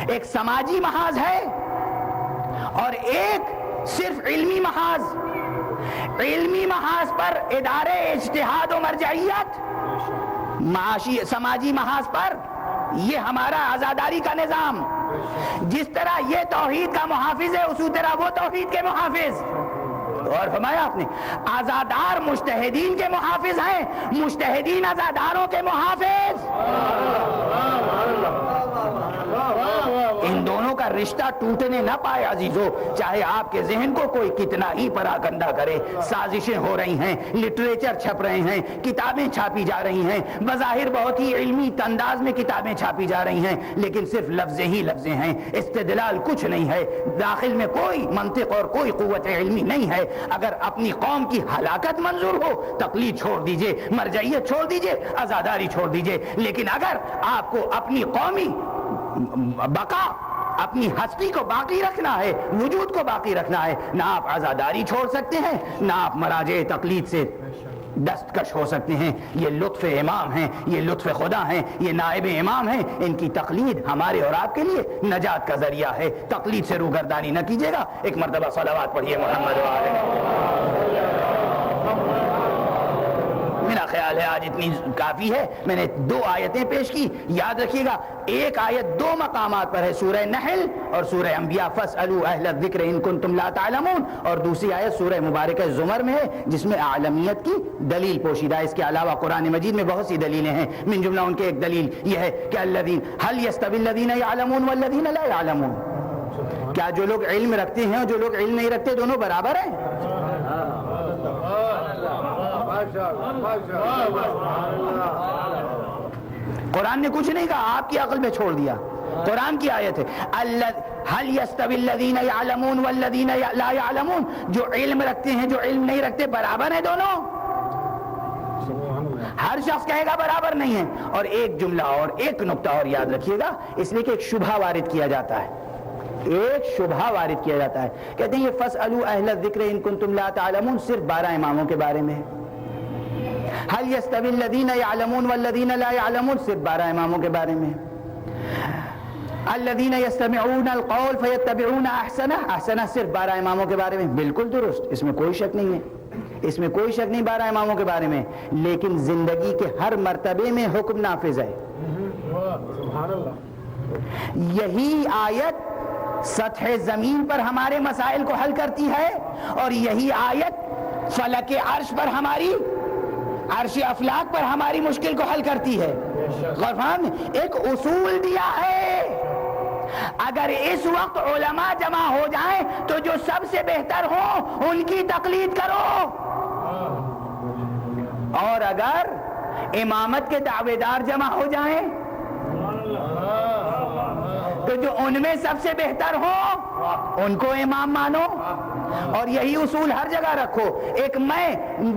Speaker 3: ایک سماجی محاذ ہے اور ایک صرف علمی محاذ۔ علمی محاذ پر ادارے اجتہاد و مرجعیت، معاشی سماجی محاذ پر یہ ہمارا عزاداری کا نظام۔ جس طرح یہ توحید کا محافظ ہے، اسی طرح وہ توحید کے محافظ۔ اور فرمایا آپ نے، عزادار مجتہدین کے محافظ ہیں، مجتہدین عزاداروں کے محافظ۔ ان دونوں کا رشتہ ٹوٹنے نہ پائے عزیزو، چاہے آپ کے ذہن کو کوئی کتنا ہی پراکندا کرے۔ سازشیں ہو رہی ہیں، لٹریچر چھپ رہے ہیں، کتابیں چھاپی جا رہی ہیں، بظاہر بہت ہی علمی انداز میں کتابیں چھاپی جا رہی ہیں، لیکن صرف لفظیں ہی لفظیں ہیں، استدلال کچھ نہیں ہے، داخل میں کوئی منطق اور کوئی قوت علمی نہیں ہے۔ اگر اپنی قوم کی ہلاکت منظور ہو، تقلید چھوڑ دیجئے، مرجعیت چھوڑ دیجئے، عزاداری چھوڑ دیجئے۔ لیکن اگر آپ کو اپنی قومی بقا، اپنی ہستی کو باقی رکھنا ہے، وجود کو باقی رکھنا ہے، نہ آپ عزاداری چھوڑ سکتے ہیں، نہ آپ مراجع تقلید سے دستکش ہو سکتے ہیں۔ یہ لطف امام ہیں، یہ لطف خدا ہیں، یہ نائب امام ہیں، ان کی تقلید ہمارے اور آپ کے لیے نجات کا ذریعہ ہے۔ تقلید سے روگردانی نہ کیجیے گا۔ ایک مرتبہ صلوات پڑھیے محمد و آلہ۔ میرا خیال ہے آج اتنی کافی ہے، میں نے 2 آیتیں پیش کی۔ یاد رکھیے گا، ایک آیت 2 مقامات پر ہے، سورہ نحل اور سورہ انبیاء، فاسألوا اہل الذکر ان کنتم لا تعلمون، اور دوسری آیت سورہ مبارکہ زمر میں ہے جس میں عالمیت کی دلیل پوشیدہ ہے۔ اس کے علاوہ قرآن مجید میں بہت سی دلیلیں ہیں، من جملہ ان کے ایک دلیل یہ ہے کہ الذین هل يستوی الذین یعلمون والذین لا یعلمون، کیا جو لوگ علم رکھتے ہیں اور جو لوگ علم نہیں رکھتے دونوں برابر ہیں؟ قرآن نے کچھ نہیں کہا، آپ کی عقل میں چھوڑ دیا۔ قرآن کی آیت ہے، هل يستوي الذين يعلمون والذين لا يعلمون، جو علم رکھتے ہیں جو علم نہیں رکھتے برابر ہیں دونوں؟ ہر شخص کہے گا برابر نہیں ہے۔ اور ایک جملہ اور ایک نقطہ اور یاد رکھیے گا، اس لیے کہ ایک شبہ وارد کیا جاتا ہے، ایک شبہ وارد کیا جاتا ہے، کہتے ہیں یہ فاسألوا اہل الذکر ان کنتم لا تعلمون صرف 12 اماموں کے بارے میں ہے۔ هل يستوي الذين يعلمون والذين لا يعلمون صرف 12 اماموں کے بارے میں ہے۔ الذين يستمعون القول فيتبعون احسنه، احسنہ صرف 12 اماموں کے بارے میں، بالکل درست، اس میں کوئی شک نہیں ہے، اس میں کوئی شک نہیں 12 اماموں کے بارے میں، لیکن زندگی کے ہر مرتبے میں حکم نافذ ہے۔ یہی آیت سطح زمین پر ہمارے مسائل کو حل کرتی ہے، اور یہی آیت فلک عرش پر ہماری عرش افلاک پر ہماری مشکل کو حل کرتی ہے۔ غور فرمائیں، ایک اصول دیا ہے، اگر اس وقت علماء جمع ہو جائیں تو جو سب سے بہتر ہوں ان کی تقلید کرو، اور اگر امامت کے دعوے دار جمع ہو جائیں تو جو ان میں سب سے بہتر ہو ان کو امام مانو، اور یہی اصول ہر جگہ رکھو۔ ایک میں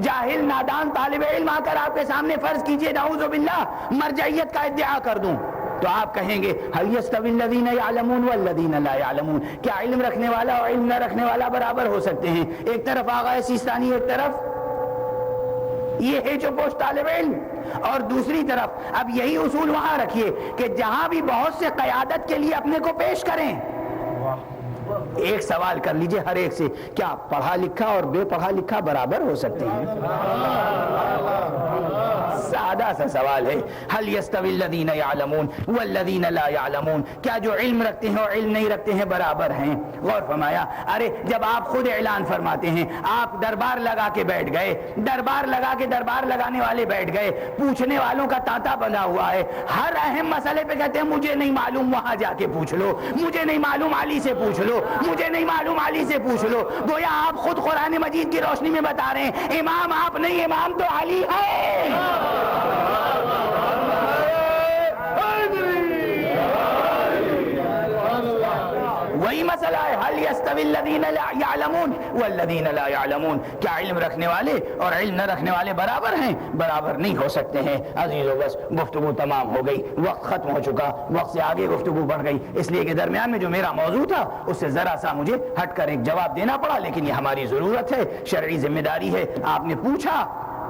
Speaker 3: جاہل نادان طالب علم آ کر آپ کے سامنے فرض کیجئے نعوذ باللہ مرجعیت کا ادعا کر دوں تو آپ کہیں گے هل يستوي الذين يعلمون والذين لا يعلمون، کیا علم رکھنے والا اور علم نہ رکھنے والا برابر ہو سکتے ہیں؟ ایک طرف آغا سیستانی، ایک طرف یہ ہے جو پوش طالب علم، اور دوسری طرف اب یہی اصول وہاں رکھیے کہ جہاں بھی بہت سے قیادت کے لیے اپنے کو پیش کریں، ایک سوال کر لیجئے ہر ایک سے، کیا پڑھا لکھا اور بے پڑھا لکھا برابر ہو سکتے ہیں؟ سادہ سا سوال ہے، هل يستوي الذين يعلمون والذين لا يعلمون، کیا جو علم رکھتے ہیں اور علم نہیں رکھتے ہیں برابر ہیں؟ غور فرمایا، ارے جب آپ خود اعلان فرماتے ہیں، آپ دربار لگا کے بیٹھ گئے، دربار لگا کے دربار لگانے والے بیٹھ گئے، پوچھنے والوں کا تانتا بنا ہوا ہے، ہر اہم مسئلے پہ کہتے ہیں مجھے نہیں معلوم، وہاں جا کے پوچھ لو، مجھے نہیں معلوم علی سے پوچھ لو، مجھے نہیں معلوم علی سے پوچھ لو، گویا آپ خود قرآن مجید کی روشنی میں بتا رہے ہیں امام آپ نہیں، امام تو علی ہے۔ وہی مسئلہ ہے، هل يستوي الذين يعلمون والذين لا يعلمون، کیا علم رکھنے والے اور علم نہ رکھنے والے برابر ہیں؟ برابر نہیں ہو سکتے ہیں۔ عزیزو بس گفتگو تمام ہو گئی، وقت ختم ہو چکا، وقت سے آگے گفتگو بڑھ گئی، اس لیے کہ درمیان میں جو میرا موضوع تھا اس سے ذرا سا مجھے ہٹ کر ایک جواب دینا پڑا، لیکن یہ ہماری ضرورت ہے، شرعی ذمہ داری ہے۔ آپ نے پوچھا،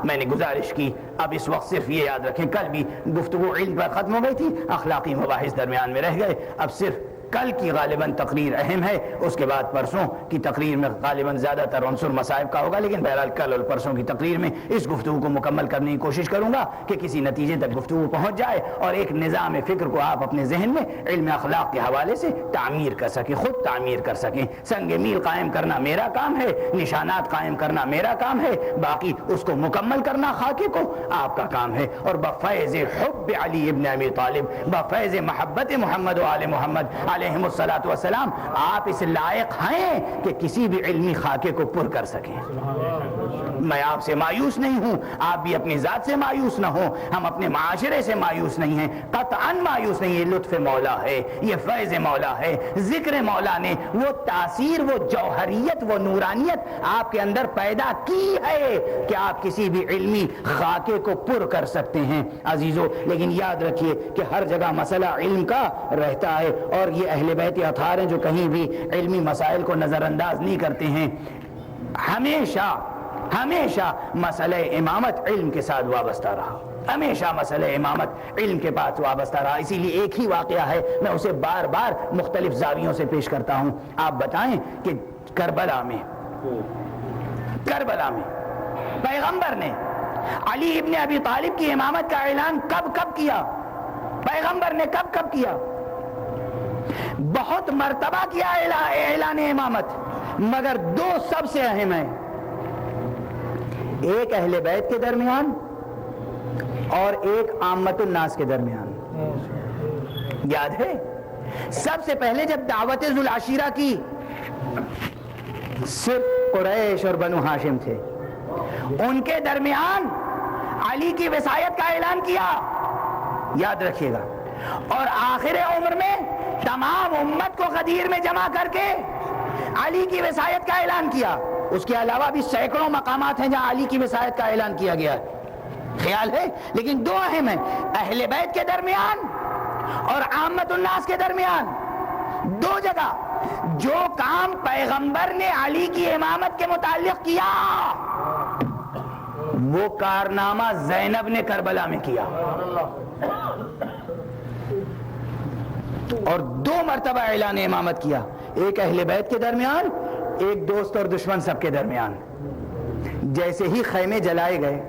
Speaker 3: میں نے گزارش کی، اب اس وقت صرف یہ یاد رکھیں کل بھی گفتگو علم پر ختم ہو گئی تھی، اخلاقی مباحث درمیان میں رہ گئے، اب صرف کل کی غالباً تقریر اہم ہے، اس کے بعد پرسوں کی تقریر میں غالباً زیادہ تر عنصر مصائب کا ہوگا، لیکن بہرحال کل اور پرسوں کی تقریر میں اس گفتگو کو مکمل کرنے کی کوشش کروں گا کہ کسی نتیجے تک گفتگو پہنچ جائے اور ایک نظام فکر کو آپ اپنے ذہن میں علم اخلاق کے حوالے سے تعمیر کر سکیں، خود تعمیر کر سکیں۔ سنگ میل قائم کرنا میرا کام ہے، نشانات قائم کرنا میرا کام ہے، باقی اس کو مکمل کرنا خاکے کو آپ کا کام ہے، اور بفیض حب علی ابن ابی طالب، بفیض محبت محمد و آل محمد علیہم الصلاۃ والسلام آپ اس لائق ہیں کہ کسی بھی علمی خاکے کو پر کر سکیں۔ میں آپ سے مایوس نہیں ہوں، آپ بھی اپنی ذات سے مایوس نہ ہوں، ہم اپنے معاشرے سے مایوس نہیں ہیں، قطعاً مایوس نہیں، یہ لطف مولا ہے، یہ فیض مولا ہے، ذکر مولا نے وہ تاثیر، وہ جوہریت، وہ نورانیت آپ کے اندر پیدا کی ہے کہ آپ کسی بھی علمی خاکے کو پر کر سکتے ہیں۔ عزیزو لیکن یاد رکھیے کہ ہر جگہ مسئلہ علم کا رہتا ہے، اور یہ اہل بیت اطہار ہیں جو کہیں بھی علمی مسائل کو نظر انداز نہیں کرتے ہیں۔ ہمیشہ مسئلہ امامت علم کے ساتھ وابستہ رہا، ہمیشہ مسئلہ امامت علم کے پاس وابستہ رہا، اسی لیے ایک ہی واقعہ ہے، میں اسے بار بار مختلف زاویوں سے پیش کرتا ہوں۔ آپ بتائیں کہ کربلا میں پیغمبر نے علی ابن ابی طالب کی امامت کا اعلان کب کیا؟ پیغمبر نے کب کیا؟ بہت مرتبہ کیا اعلان امامت، مگر دو سب سے اہم ہیں، ایک اہل بیت کے درمیان اور ایک عامت الناس کے درمیان۔ یاد ہے سب سے پہلے جب دعوت ذو العشیرہ کی صرف قریش اور بنو ہاشم تھے، ان کے درمیان علی کی وصایت کا اعلان کیا، یاد رکھیے گا، اور آخر عمر میں تمام امت کو غدیر میں جمع کر کے علی کی وصایت کا اعلان کیا۔ اس کے علاوہ بھی سینکڑوں مقامات ہیں جہاں علی کی وصایت کا اعلان کیا گیا ہے، خیال ہے، لیکن دو اہم ہیں، اہل بیت کے درمیان اور عامت الناس کے درمیان، دو جگہ جو کام پیغمبر نے علی کی امامت کے متعلق کیا وہ کارنامہ زینب نے کربلا میں کیا، اور دو مرتبہ اعلان امامت کیا، ایک اہل بیت کے درمیان، ایک دوست اور دشمن سب کے درمیان۔ جیسے ہی خیمے جلائے گئے،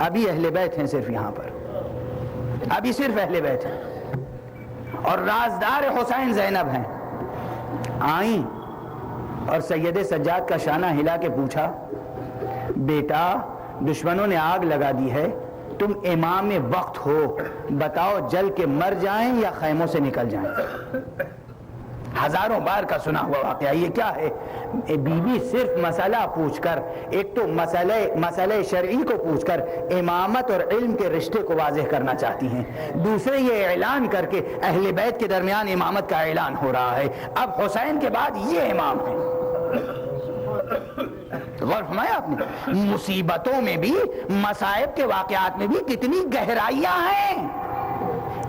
Speaker 3: ابھی اہل بیت ہیں صرف یہاں پر، ابھی صرف اہل بیت ہیں، اور رازدار حسین زینب ہیں، آئیں اور سید سجاد کا شانہ ہلا کے پوچھا، بیٹا دشمنوں نے آگ لگا دی ہے، تم امام وقت ہو، بتاؤ جل کے مر جائیں یا خیموں سے نکل جائیں؟ ہزاروں بار کا سنا ہوا واقعہ، یہ کیا ہے؟ بی بی صرف مسئلہ پوچھ کر، ایک تو مسئلہ شرعی کو پوچھ کر امامت اور علم کے رشتے کو واضح کرنا چاہتی ہیں، دوسرے یہ اعلان کر کے اہل بیت کے درمیان امامت کا اعلان ہو رہا ہے، اب حسین کے بعد یہ امام ہیں۔ غور فرمایا آپ نے، مصیبتوں میں بھی، مصائب کے واقعات میں بھی کتنی گہرائیاں ہیں۔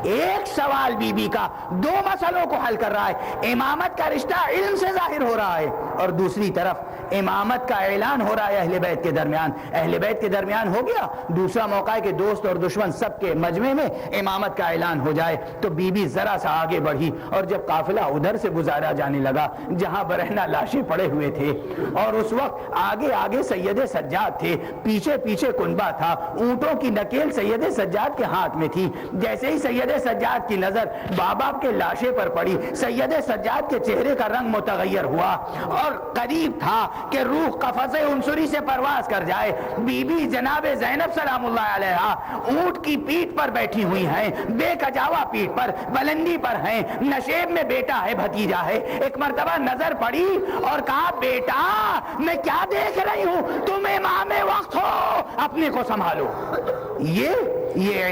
Speaker 3: ایک سوال بی بی کا دو مسئلوں کو حل کر رہا ہے. امامت کا رشتہ علم سے ظاہر ہو رہا ہے اور دوسری طرف امامت کا اعلان ہو رہا ہے اہل بیت کے درمیان. اہل بیت کے درمیان ہو گیا, دوسرا موقع ہے کہ دوست اور دشمن سب کے مجمع میں امامت کا اعلان ہو جائے. تو بی بی ذرا سا آگے بڑھی اور جب قافلہ ادھر سے گزارا جانے لگا جہاں برہنہ لاشیں پڑے ہوئے تھے, اور اس وقت آگے آگے سید سجاد تھے, پیچھے پیچھے کنبہ تھا, اونٹوں کی نکیل سید سجاد کے ہاتھ میں تھی. جیسے ہی سید سجاد کی نظر بابا کے لاشے پر پڑی, سید سجاد کے چہرے کا رنگ متغیر ہوا اور قریب تھا کہ روح قفس عنصری سے پرواز کر جائے. بی بی جناب زینب سلام اللہ علیہا اونٹ کی پیٹھ پر بیٹھی ہوئی ہیں, بے کجاوا پیٹھ پر, بلندی پر ہیں, نشیب میں بیٹا ہے, بھتیجا ہے. ایک مرتبہ نظر پڑی اور کہا بیٹا میں کیا دیکھ رہی ہوں, تم امام وقت ہو, اپنے کو سنبھالو. یہ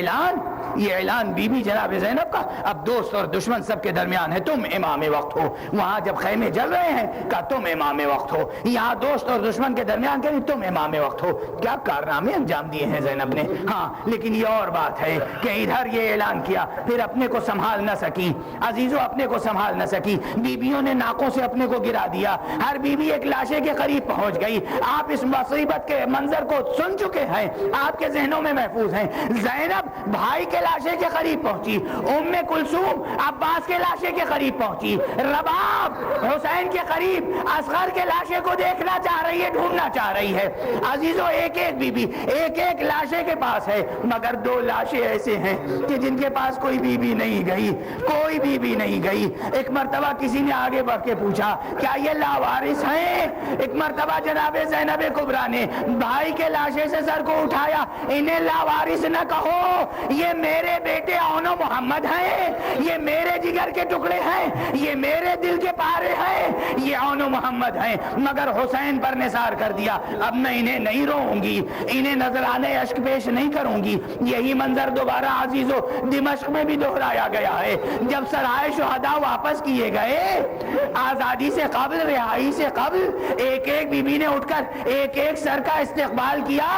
Speaker 3: اعلان بی بی جناب زینب کا اب دوست اور دشمن سب کے درمیان ہے, تم امام وقت ہو. وہاں جب خیمے جل رہے ہیں کہا تم امام وقت ہو, یہاں دوست اور دشمن کے درمیان کہ تم امام وقت ہو. کیا کارنامے انجام دیے ہیں زینب نے. ہاں لیکن یہ اور بات ہے کہ ادھر یہ اعلان کیا, پھر اپنے کو سنبھال نہ سکی عزیزو, اپنے کو سنبھال نہ سکی. بیویوں نے ناکوں سے اپنے کو گرا دیا, ہر بیوی ایک لاشے کے قریب پہنچ گئی. آپ اس مصیبت کے منظر کو سن چکے ہیں, آپ کے ذہنوں میں محفوظ ہیں. زینب بھائی کے لاشے کے قریب پہنچی, ام کلثوم عباس کے لاشے کے قریب پہنچی, رباب حسین کے قریب اصغر کے لاشے کو دیکھنا چاہ رہی ہے, ڈھونڈنا چاہ رہی ہے. عزیزو ایک ایک بی بی ایک ایک لاشے کے پاس ہے, مگر دو لاشیں ایسے ہیں کہ جن کے پاس کوئی بی بی نہیں گئی, کوئی بی بی نہیں گئی. ایک مرتبہ کسی نے آگے بڑھ کے پوچھا کیا یہ لاوارث ہیں. ایک مرتبہ جناب زینب کبریٰ نے بھائی کے لاشے سے سر کو اٹھایا, انہیں لاوارث نہ کہو, یہ میرے بیٹے اون و محمد ہیں, یہ میرے جگر کے ٹکڑے ہیں, یہ میرے دل کے پارے ہیں, یہ اون و محمد ہیں. مگر حسین پر نثار کر دیا, اب میں انہیں نہیں روؤں گی, انہیں نذرانے اشک پیش نہیں کروں گی. یہی منظر دوبارہ عزیزو دمشق میں بھی دہرایا گیا ہے. جب سرائے شہداء واپس کیے گئے, آزادی سے قبل, رہائی سے قبل, ایک ایک بی بی نے اٹھ کر ایک ایک سر کا استقبال کیا,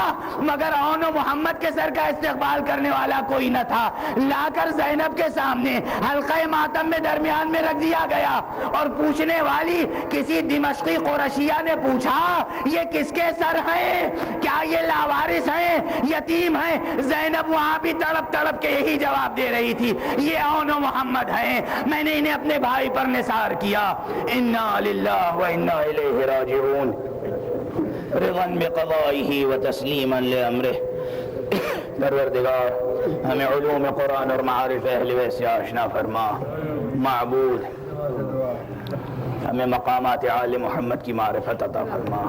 Speaker 3: مگر اون و محمد کے سر کا استقبال کرنے والا کوئی نہ تھا. لا کر زینب کے سامنے حلقہ ماتم میں درمیان میں رکھ دیا گیا, اور پوچھنے والی کسی دمشقی قرشیہ نے پوچھا یہ کس کے سر ہیں, کیا یہ لاوارث ہیں, یتیم ہیں. زینب وہاں بھی تڑپ تڑپ کے یہی جواب دے رہی تھی, یہ اون و محمد ہیں, میں نے انہیں اپنے بھائی پر نثار کیا. انا للہ و انا الیہ راجعون, رضا بقضائہ و تسلیما لامرہ. پروردگار ہمیں علوم قرآن اور معارف اہل بیت سے آشنا فرما. معبود ہمیں مقامات آل محمد کی معرفت عطا فرما.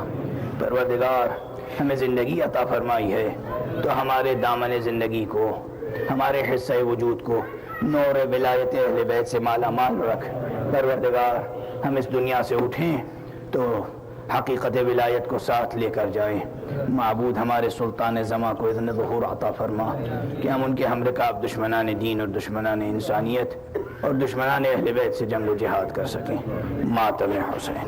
Speaker 3: پروردگار ہمیں زندگی عطا فرمائی ہے تو ہمارے دامن زندگی کو, ہمارے حصہ وجود کو نور ولایت اہل بیت سے مالا مال رکھ. پروردگار ہم اس دنیا سے اٹھیں تو حقیقت ولایت کو ساتھ لے کر جائیں. معبود ہمارے سلطان زماں کو اذن ظہور عطا فرما کہ ہم ان کے ہم رکاب دشمنان دین اور دشمنان انسانیت اور دشمنان اہل بیت سے جنگ و جہاد کر سکیں. ماتم حسین.